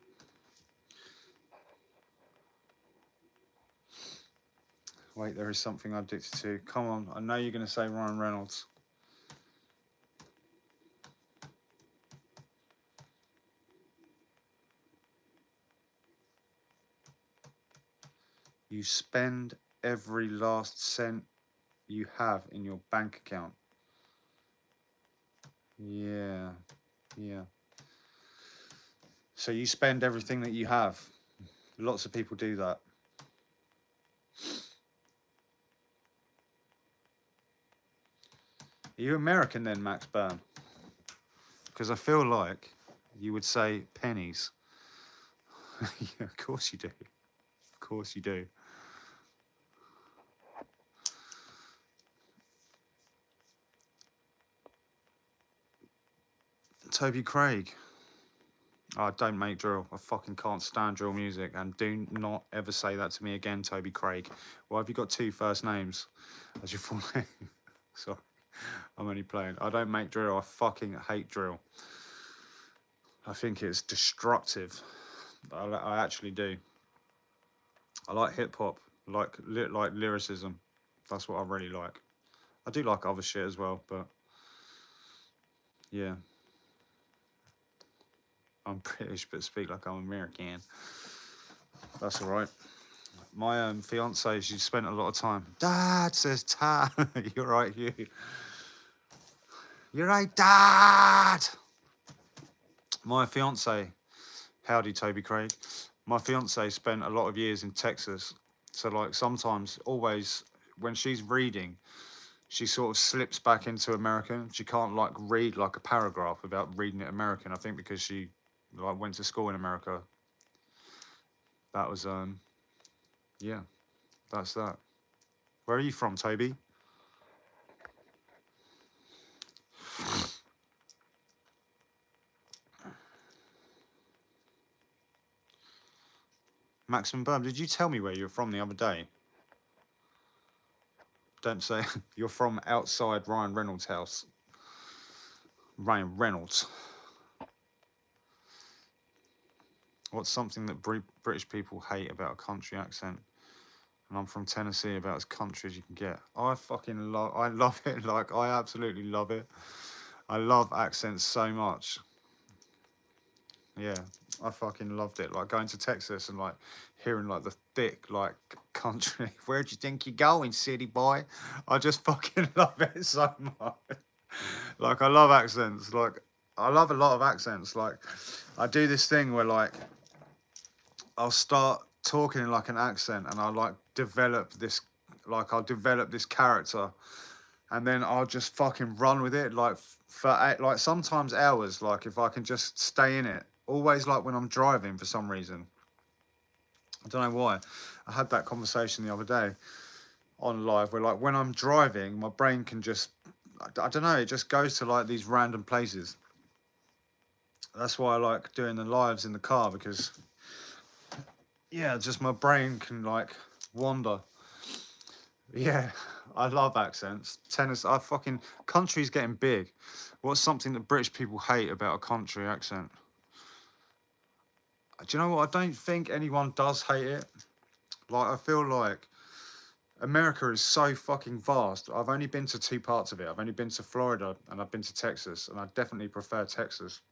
Wait, there is something I'm addicted to. Come on, I know you're going to say Ryan Reynolds. You spend every last cent you have in your bank account. Yeah, yeah. So you spend everything that you have. Lots of people do that. Are you American then, Max Byrne? Because I feel like you would say pennies. Yeah, of course you do. Of course you do. Toby Craig. Oh, I don't make drill. I fucking can't stand drill music. And do not ever say that to me again, Toby Craig. Why have you got two first names as your full name? Sorry, I'm only playing. I don't make drill. I fucking hate drill. I think it's destructive. I actually do. I like hip hop, like lyricism. That's what I really like. I do like other shit as well, but yeah. I'm British, but speak like I'm American. That's all right. My fiance, she spent a lot of time. Dad says, "Dad, you're right, you. You're right, Dad." My fiance, howdy, Toby Craig. My fiance spent a lot of years in Texas, so like sometimes, always, when she's reading, she sort of slips back into American. She can't like read like a paragraph without reading it American. I think because she like went to school in America. That was yeah, that's that. Where are you from, Toby? Maximum Berm, did you tell me where you're from the other day? Don't say you're from outside Ryan Reynolds' house. Ryan Reynolds. What's something that British people hate about a country accent? And I'm from Tennessee, about as country as you can get. I love it. Like, I absolutely love it. I love accents so much. Yeah, I fucking loved it. Like, going to Texas and, like, hearing, like, the thick, like, country. Where do you think you're going, city boy? I just fucking love it so much. Like, I love accents. Like, I love a lot of accents. Like, I do this thing where, like, I'll start talking in like an accent and I'll like develop this, like I'll develop this character and then I'll just fucking run with it like for like sometimes hours, like if I can just stay in it. Always like when I'm driving for some reason. I don't know why. I had that conversation the other day on live where like when I'm driving, my brain can just, I don't know, it just goes to like these random places. That's why I like doing the lives in the car because yeah, just my brain can like wander. Yeah, I love accents. Tennis, I fucking, country's getting big. What's something that British people hate about a country accent? Do you know what? I don't think anyone does hate it. Like, I feel like America is so fucking vast. I've only been to two parts of it. I've only been to Florida and I've been to Texas, and I definitely prefer Texas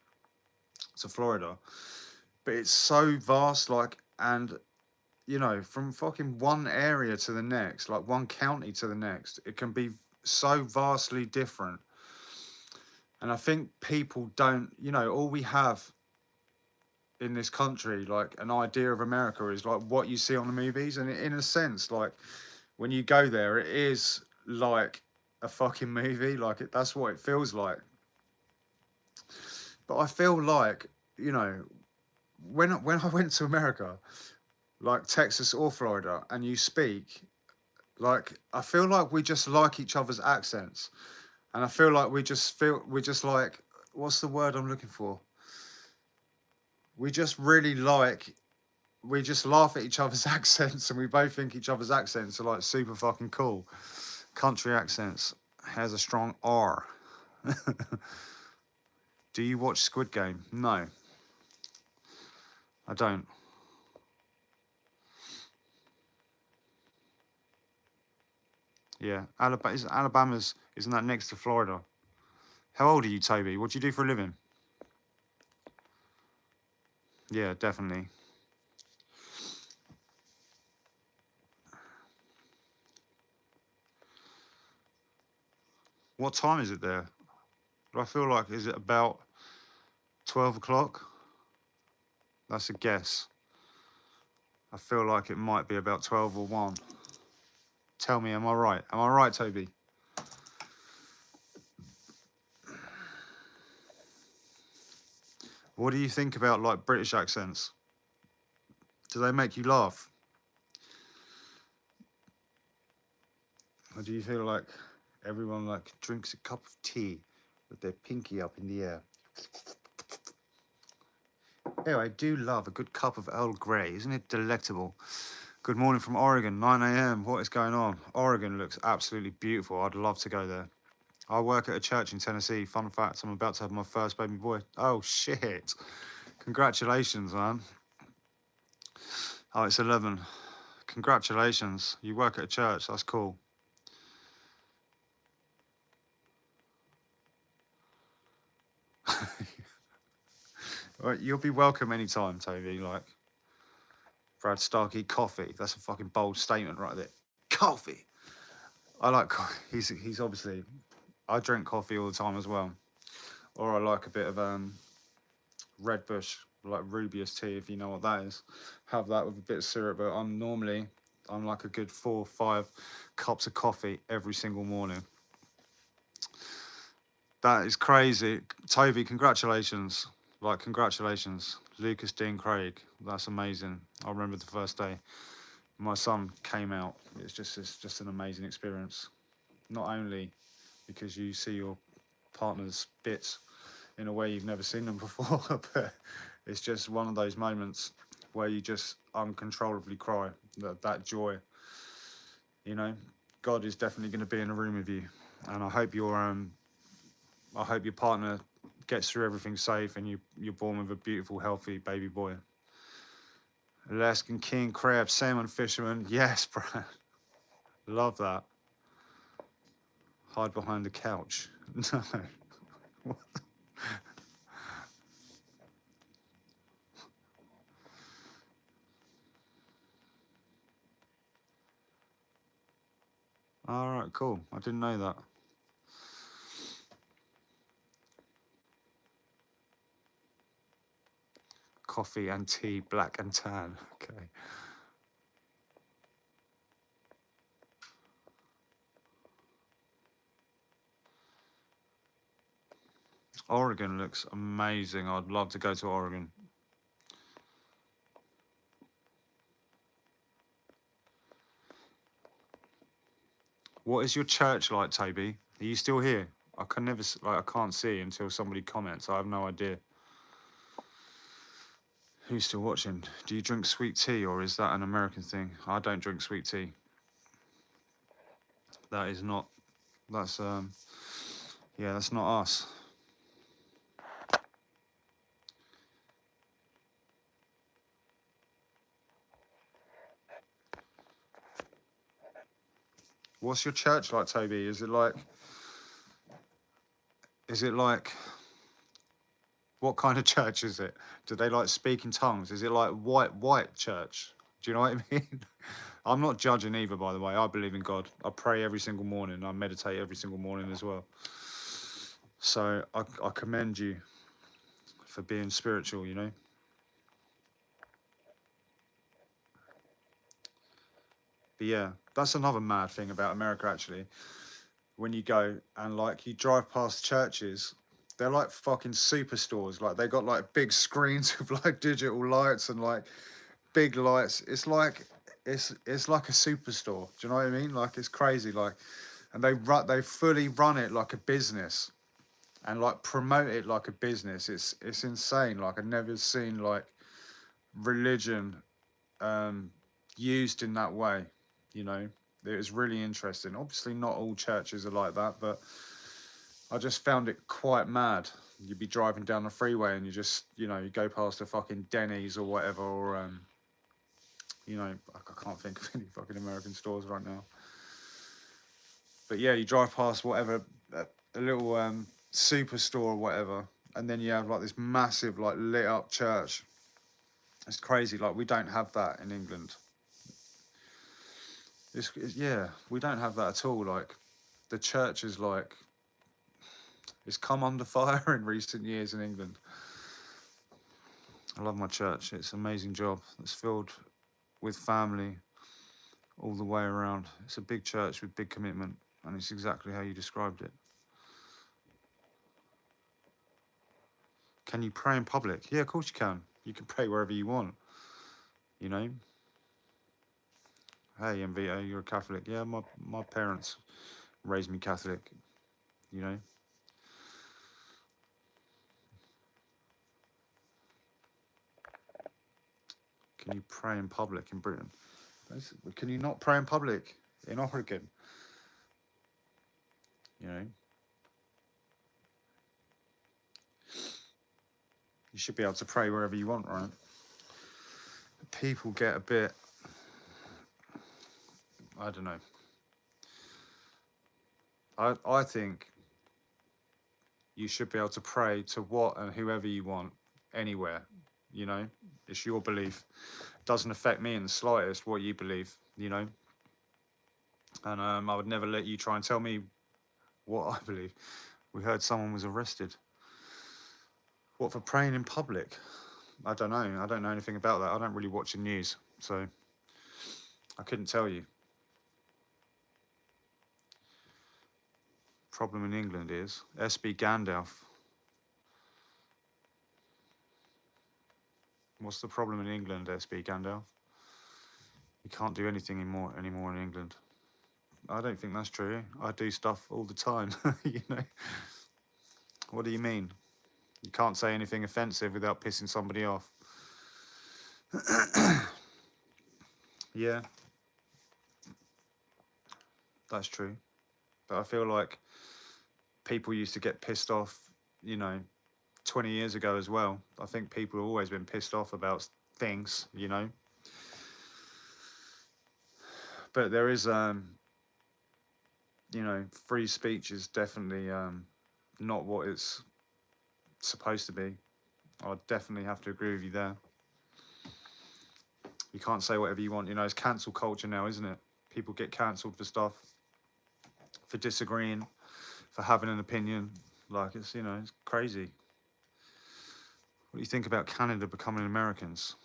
to Florida. But it's so vast, like, and you know, from fucking one area to the next, like one county to the next, it can be so vastly different. And I think people don't, you know, all we have in this country, like an idea of America is like what you see on the movies. And in a sense, like when you go there, it is like a fucking movie. Like that's what it feels like. But I feel like, you know, when I went to America, like Texas or Florida, and you speak, like I feel like we just like each other's accents, and I feel like we just like, what's the word I'm looking for? We just really like, we just laugh at each other's accents, and we both think each other's accents are like super fucking cool. Country accents has a strong R. Do you watch Squid Game? No. I don't. Yeah, Isn't that next to Florida? How old are you, Toby? What do you do for a living? Yeah, definitely. What time is it there? I feel like, is it about 12 o'clock? That's a guess. I feel like it might be about 12 or 1. Tell me, am I right? Am I right, Toby? What do you think about, like, British accents? Do they make you laugh? Or do you feel like everyone, like, drinks a cup of tea with their pinky up in the air? Oh, I do love a good cup of Earl Grey. Isn't it delectable? Good morning from Oregon, 9 a.m. What is going on? Oregon looks absolutely beautiful. I'd love to go there. I work at a church in Tennessee. Fun fact, I'm about to have my first baby boy. Oh, shit. Congratulations, man. Oh, it's 11. Congratulations. You work at a church. That's cool. Right, you'll be welcome anytime, Toby. Like, Brad Starkey, coffee. That's a fucking bold statement right there. Coffee. I like coffee. He's obviously... I drink coffee all the time as well. Or I like a bit of Red Bush, like Rubius tea, if you know what that is. Have that with a bit of syrup, but I'm like a good 4 or 5 cups of coffee every single morning. That is crazy. Toby, congratulations. Like, congratulations. Lucas Dean Craig, that's amazing. I remember the first day my son came out. It's just an amazing experience. Not only because you see your partner's bits in a way you've never seen them before, but it's just one of those moments where you just uncontrollably cry. That joy, you know. God is definitely going to be in a room with you, and I hope your partner gets through everything safe, and you're born with a beautiful, healthy baby boy. Alaskan king crab, salmon fisherman. Yes, Brad. Love that. Hide behind the couch. No. All right, cool. I didn't know that. Coffee and tea, black and tan. Okay. Oregon looks amazing. I'd love to go to Oregon. What is your church like, Toby? Are you still here? I can never, like, I can't see until somebody comments. I have no idea. Who's still watching? Do you drink sweet tea, or is that an American thing? I don't drink sweet tea. That is not, that's, yeah, that's not us. What's your church like, Toby? Is it like, what kind of church is it? Do they like speak in tongues? Is it like white church? Do you know what I mean? I'm not judging either, by the way. I believe in God. I pray every single morning. I meditate every single morning as well. So I commend you for being spiritual, you know? But yeah, that's another mad thing about America, actually. When you go and, like, you drive past churches, they're like fucking superstores. Like, they got like big screens with like digital lights and like big lights. It's like it's like a superstore. Do you know what I mean? Like, it's crazy. Like, and they fully run it like a business and like promote it like a business. It's insane. Like, I've never seen like religion um, used in that way. You know, it was really interesting. Obviously, not all churches are like that, but I just found it quite mad. you'd be driving down the freeway and you just, you know, you go past a fucking Denny's or whatever, or you know, I can't think of any fucking American stores right now. But yeah, you drive past whatever, a little superstore or whatever, and then you have like this massive, like lit up church. It's crazy. Like, we don't have that in England. Yeah, we don't have that at all. Like, the church is like, it's come under fire in recent years in England. I love my church. It's an amazing job. It's filled with family all the way around. It's a big church with big commitment, and it's exactly how you described it. Can you pray in public? Yeah, of course you can. You can pray wherever you want, you know. Hey, MVO, you're a Catholic. Yeah, my parents raised me Catholic, you know. Can you pray in public in Britain? Can you not pray in public in Oregon? You know, you should be able to pray wherever you want, right? People get a bit, I don't know. I think you should be able to pray to what and whoever you want, anywhere, you know. It's your belief. It doesn't affect me in the slightest what you believe, you know. And I would never let you try and tell me what I believe. We heard someone was arrested. What, for praying in public? I don't know. I don't know anything about that. I don't really watch the news, so I couldn't tell you. Problem in England is SB Gandalf. What's the problem in England, SB Gandalf? You can't do anything anymore in England. I don't think that's true. I do stuff all the time, you know. What do you mean? You can't say anything offensive without pissing somebody off. Yeah, that's true. But I feel like people used to get pissed off, you know, 20 years ago as well. I think people have always been pissed off about things, you know. But there is, you know, free speech is definitely not what it's supposed to be. I definitely have to agree with you there. You can't say whatever you want. You know, it's cancel culture now, isn't it? People get cancelled for stuff, for disagreeing, for having an opinion. Like, it's, you know, it's crazy. What do you think about Canada becoming Americans?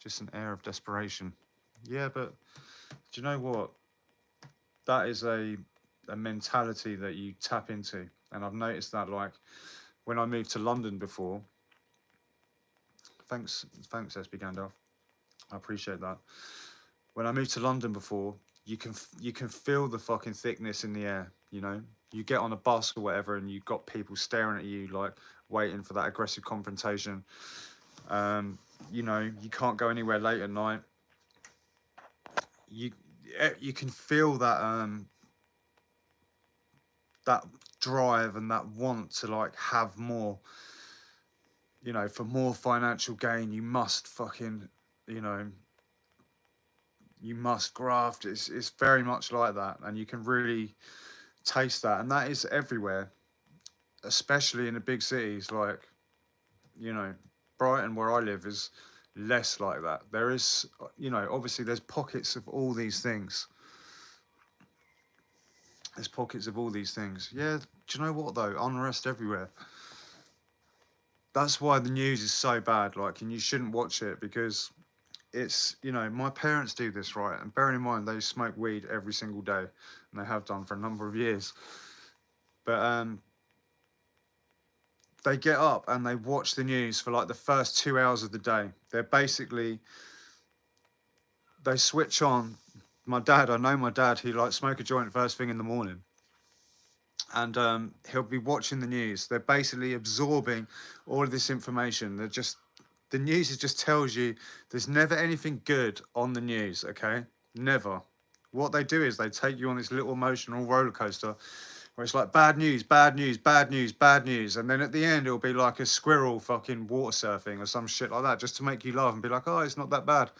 Just an air of desperation. Yeah, but do you know what? That is a mentality that you tap into. And I've noticed that, like, when I moved to London before. Thanks, SB Gandalf. I appreciate that. When I moved to London before, you can feel the fucking thickness in the air, you know? You get on a bus or whatever and you've got people staring at you, like, waiting for that aggressive confrontation. You know, you can't go anywhere late at night. You can feel that that drive and that want to, like, have more. You know, for more financial gain, you must fucking, you know, you must graft. It's very much like that, and you can really taste that, and that is everywhere, especially in the big cities. Like, you know, Brighton, where I live, is less like that. There is, you know, obviously there's pockets of all these things. There's pockets of all these things. Yeah, do you know what though? Unrest everywhere. That's why the news is so bad. Like, and you shouldn't watch it because it's, you know, my parents do this, right? And bearing in mind, they smoke weed every single day, and they have done for a number of years. But they get up and they watch the news for like the first 2 hours of the day. They're basically, they switch on. My dad, I know my dad, he like smoke a joint first thing in the morning. And he'll be watching the news. They're basically absorbing all of this information. They're just, the news just tells you there's never anything good on the news, okay? Never. What they do is they take you on this little emotional roller coaster where it's like bad news, bad news, bad news, bad news, and then at the end it'll be like a squirrel fucking water surfing or some shit like that, just to make you laugh and be like, oh, it's not that bad.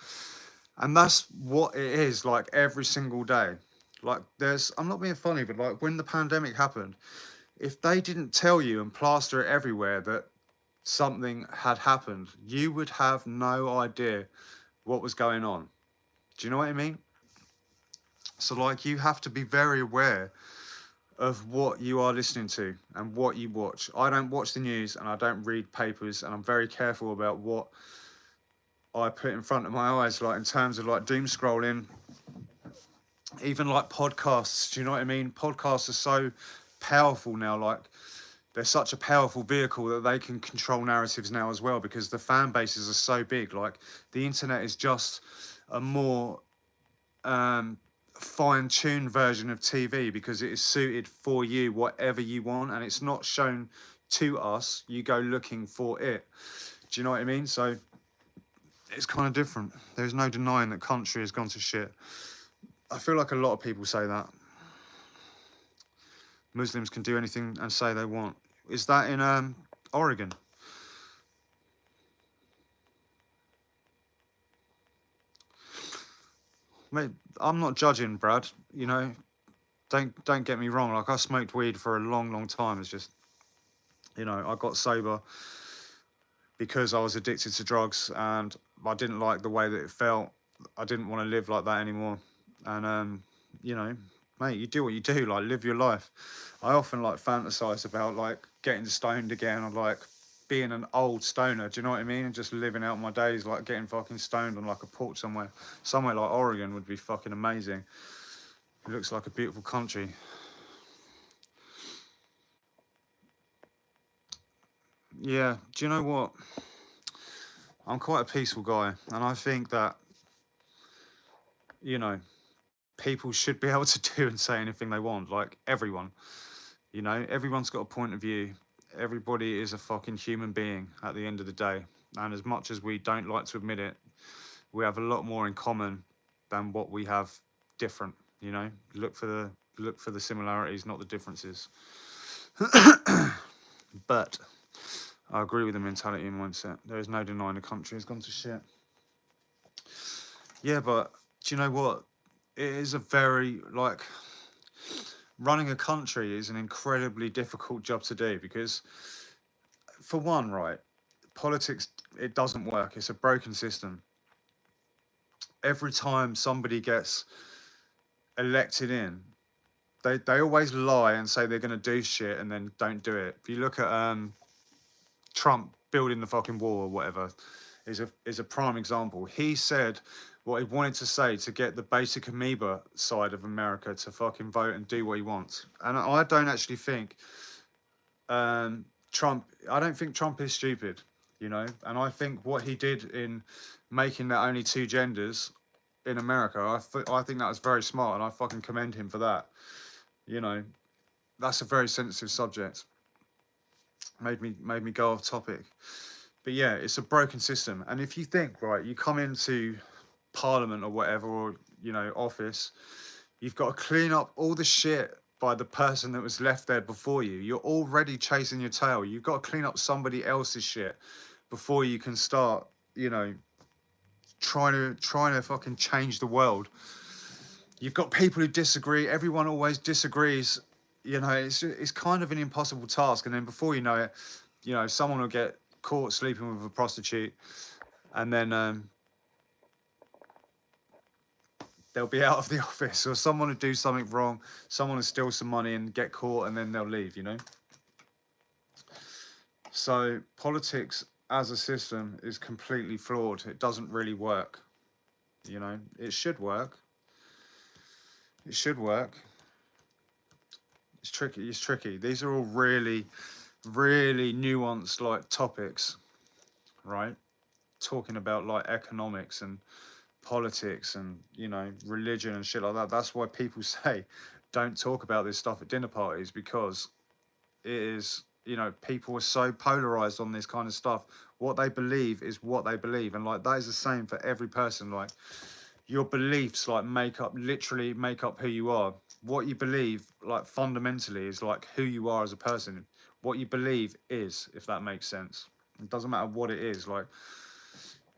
And that's what it is like every single day. Like I'm not being funny, but like when the pandemic happened, if they didn't tell you and plaster it everywhere that something had happened, you would have no idea what was going on. Do you know what I mean? So like you have to be very aware of what you are listening to and what you watch. I don't watch the news and I don't read papers, and I'm very careful about what I put in front of my eyes, like in terms of like doom scrolling, even like podcasts. Do you know what I mean? Podcasts are so powerful now. Like they're such a powerful vehicle that they can control narratives now as well, because the fan bases are so big. Like the internet is just a more fine-tuned version of TV, because it is suited for you, whatever you want, and it's not shown to us. You go looking for it. Do you know what I mean? So it's kind of different. There's no denying that country has gone to shit. I feel like a lot of people say that Muslims can do anything and say they want. Is that in Oregon? Mate, I'm not judging, Brad. You know, don't get me wrong. Like I smoked weed for a long, long time. It's just, you know, I got sober because I was addicted to drugs and I didn't like the way that it felt. I didn't want to live like that anymore. And you know, mate, you do what you do. Like live your life. I often like fantasize about like getting stoned again, or like being an old stoner. Do you know what I mean? And just living out my days, like getting fucking stoned on like a porch somewhere. Somewhere like Oregon would be fucking amazing. It looks like a beautiful country. Yeah, do you know what? I'm quite a peaceful guy, and I think that, you know, people should be able to do and say anything they want, like everyone. You know, everyone's got a point of view. Everybody is a fucking human being at the end of the day. And as much as we don't like to admit it, we have a lot more in common than what we have different, you know? Look for the similarities, not the differences. But I agree with the mentality and mindset. There is no denying the country has gone to shit. Yeah, but do you know what? It is a very, like, running a country is an incredibly difficult job to do, because, for one, right, politics, it doesn't work. It's a broken system. Every time somebody gets elected in, they always lie and say they're going to do shit and then don't do it. If you look at Trump building the fucking wall or whatever, is a prime example. He said what he wanted to say to get the basic amoeba side of America to fucking vote and do what he wants. And I don't actually think Trump. I don't think Trump is stupid, you know. And I think what he did in making that only two genders in America, I think that was very smart, and I fucking commend him for that. You know, that's a very sensitive subject. Made me go off topic. But yeah, it's a broken system. And if you think, right, you come into parliament or whatever, or, you know, office, you've got to clean up all the shit by the person that was left there before you. You're already chasing your tail. You've got to clean up somebody else's shit before you can start, you know, trying to fucking change the world. You've got people who disagree. Everyone always disagrees. You know, it's kind of an impossible task. And then before you know it, you know, someone will get caught sleeping with a prostitute, and then they'll be out of the office, or someone will do something wrong, someone will steal some money and get caught, and then they'll leave, you know? So politics as a system is completely flawed. It doesn't really work, you know? It should work. It should work. It's tricky. It's tricky. These are all really, really nuanced, like, topics, right? Talking about, like, economics and politics and, you know, religion and shit like that. That's why people say don't talk about this stuff at dinner parties, because it is, you know, people are so polarized on this kind of stuff. What they believe is what they believe, and like that is the same for every person. Like, your beliefs like literally make up who you are. What you believe like fundamentally is like who you are as a person. What you believe is, if that makes sense. It doesn't matter what it is. Like,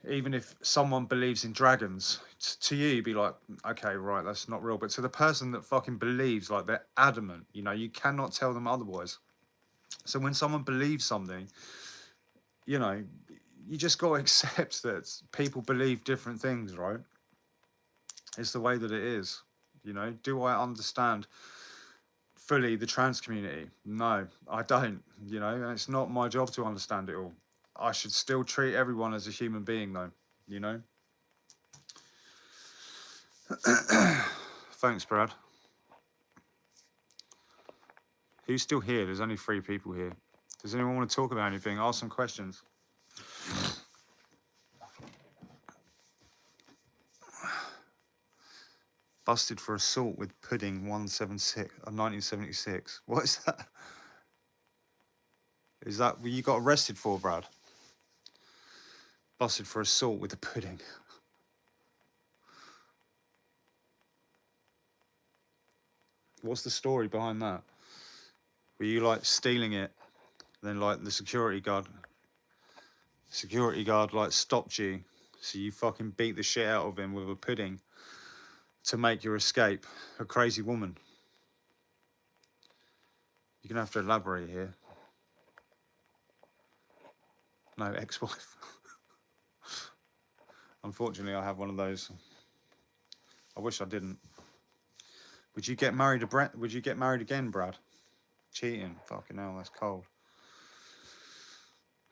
even if someone believes in dragons, to you, you'd be like, okay, right, that's not real. But to the person that fucking believes, like, they're adamant, you know, you cannot tell them otherwise. So when someone believes something, you know, you just got to accept that people believe different things, right? It's the way that it is. You know, do I understand fully the trans community? No, I don't. You know, and it's not my job to understand it all. I should still treat everyone as a human being, though. You know. Thanks, Brad. Who's still here? There's only 3 people here. Does anyone want to talk about anything? Ask some questions. Busted for assault with pudding 1976. What is that? Is that what you got arrested for, Brad? Busted for assault with the pudding. What's the story behind that? Were you like stealing it? Then like the security guard like stopped you. So you fucking beat the shit out of him with a pudding to make your escape. A crazy woman. You're gonna have to elaborate here. No, ex-wife. Unfortunately, I have one of those. I wish I didn't. Would you get married Would you get married again, Brad? Cheating. Fucking hell, that's cold.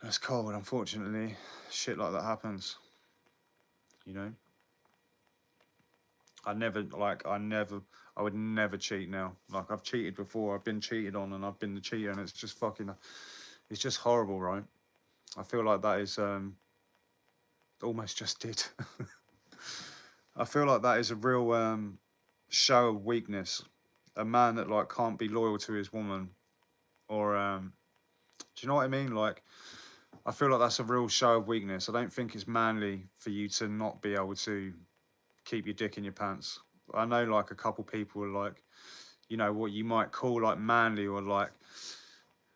That's cold, unfortunately. Shit like that happens. You know? I would never cheat now. Like, I've cheated before, I've been cheated on, and I've been the cheater, and it's just fucking, it's just horrible, right? I feel like that is, almost just did. I feel like that is a real, show of weakness. A man that, like, can't be loyal to his woman, or, do you know what I mean? Like, I feel like that's a real show of weakness. I don't think it's manly for you to not be able to keep your dick in your pants. I know like a couple people are like, you know, what you might call like manly or like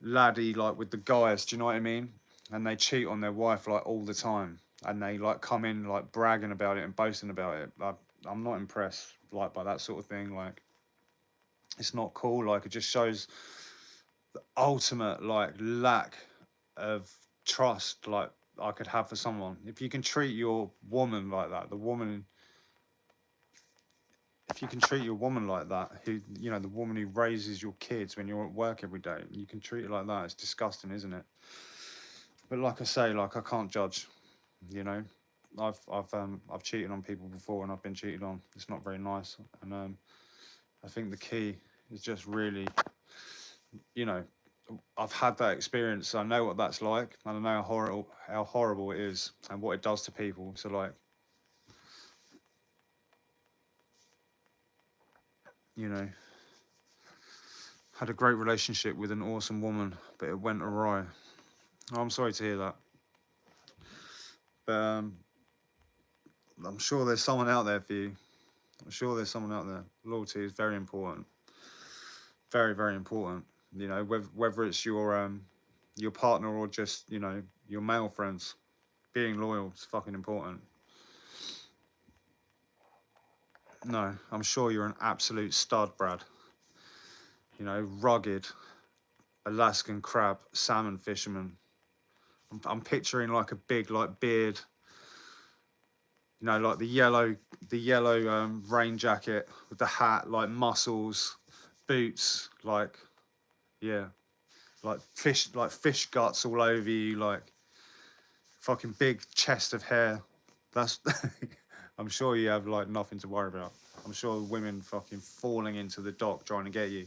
laddie, like with the guys, do you know what I mean? And they cheat on their wife like all the time, and they like come in like bragging about it and boasting about it. I'm not impressed like by that sort of thing. Like, it's not cool. Like, it just shows the ultimate like lack of trust like I could have for someone. If you can treat your woman like that, if you can treat your woman like that, who, you know, the woman who raises your kids when you're at work every day, you can treat her like that. It's disgusting, isn't it? But like I say, like, I can't judge. You know, I've cheated on people before, and I've been cheated on. It's not very nice, and I think the key is just really, you know, I've had that experience. I know what that's like, and I know how horrible it is, and what it does to people. So like, you know, had a great relationship with an awesome woman, but it went awry. Oh, I'm sorry to hear that. But I'm sure there's someone out there for you. I'm sure there's someone out there. Loyalty is very important. Very, very important. You know, whether it's your partner or just, you know, your male friends, being loyal is fucking important. No, I'm sure you're an absolute stud, Brad. You know, rugged, Alaskan crab, salmon fisherman. I'm picturing like a big like beard, you know, like the yellow rain jacket with the hat, like muscles, boots, like, yeah, like fish guts all over you, like fucking big chest of hair. That's I'm sure you have like nothing to worry about. I'm sure women fucking falling into the dock trying to get you.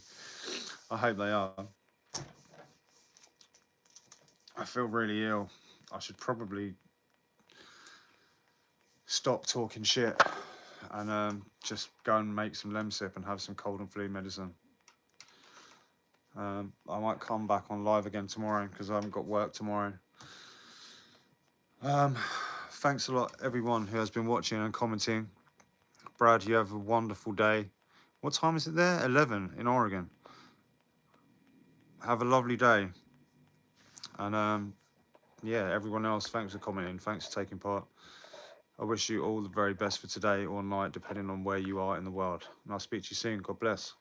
I hope they are. I feel really ill. I should probably stop talking shit and just go and make some Lemsip and have some cold and flu medicine. I might come back on live again tomorrow because I haven't got work tomorrow. Thanks a lot, everyone who has been watching and commenting. Brad, you have a wonderful day. What time is it there? 11 in Oregon. Have a lovely day. And yeah, everyone else, thanks for commenting. Thanks for taking part. I wish you all the very best for today or night, depending on where you are in the world. And I'll speak to you soon. God bless.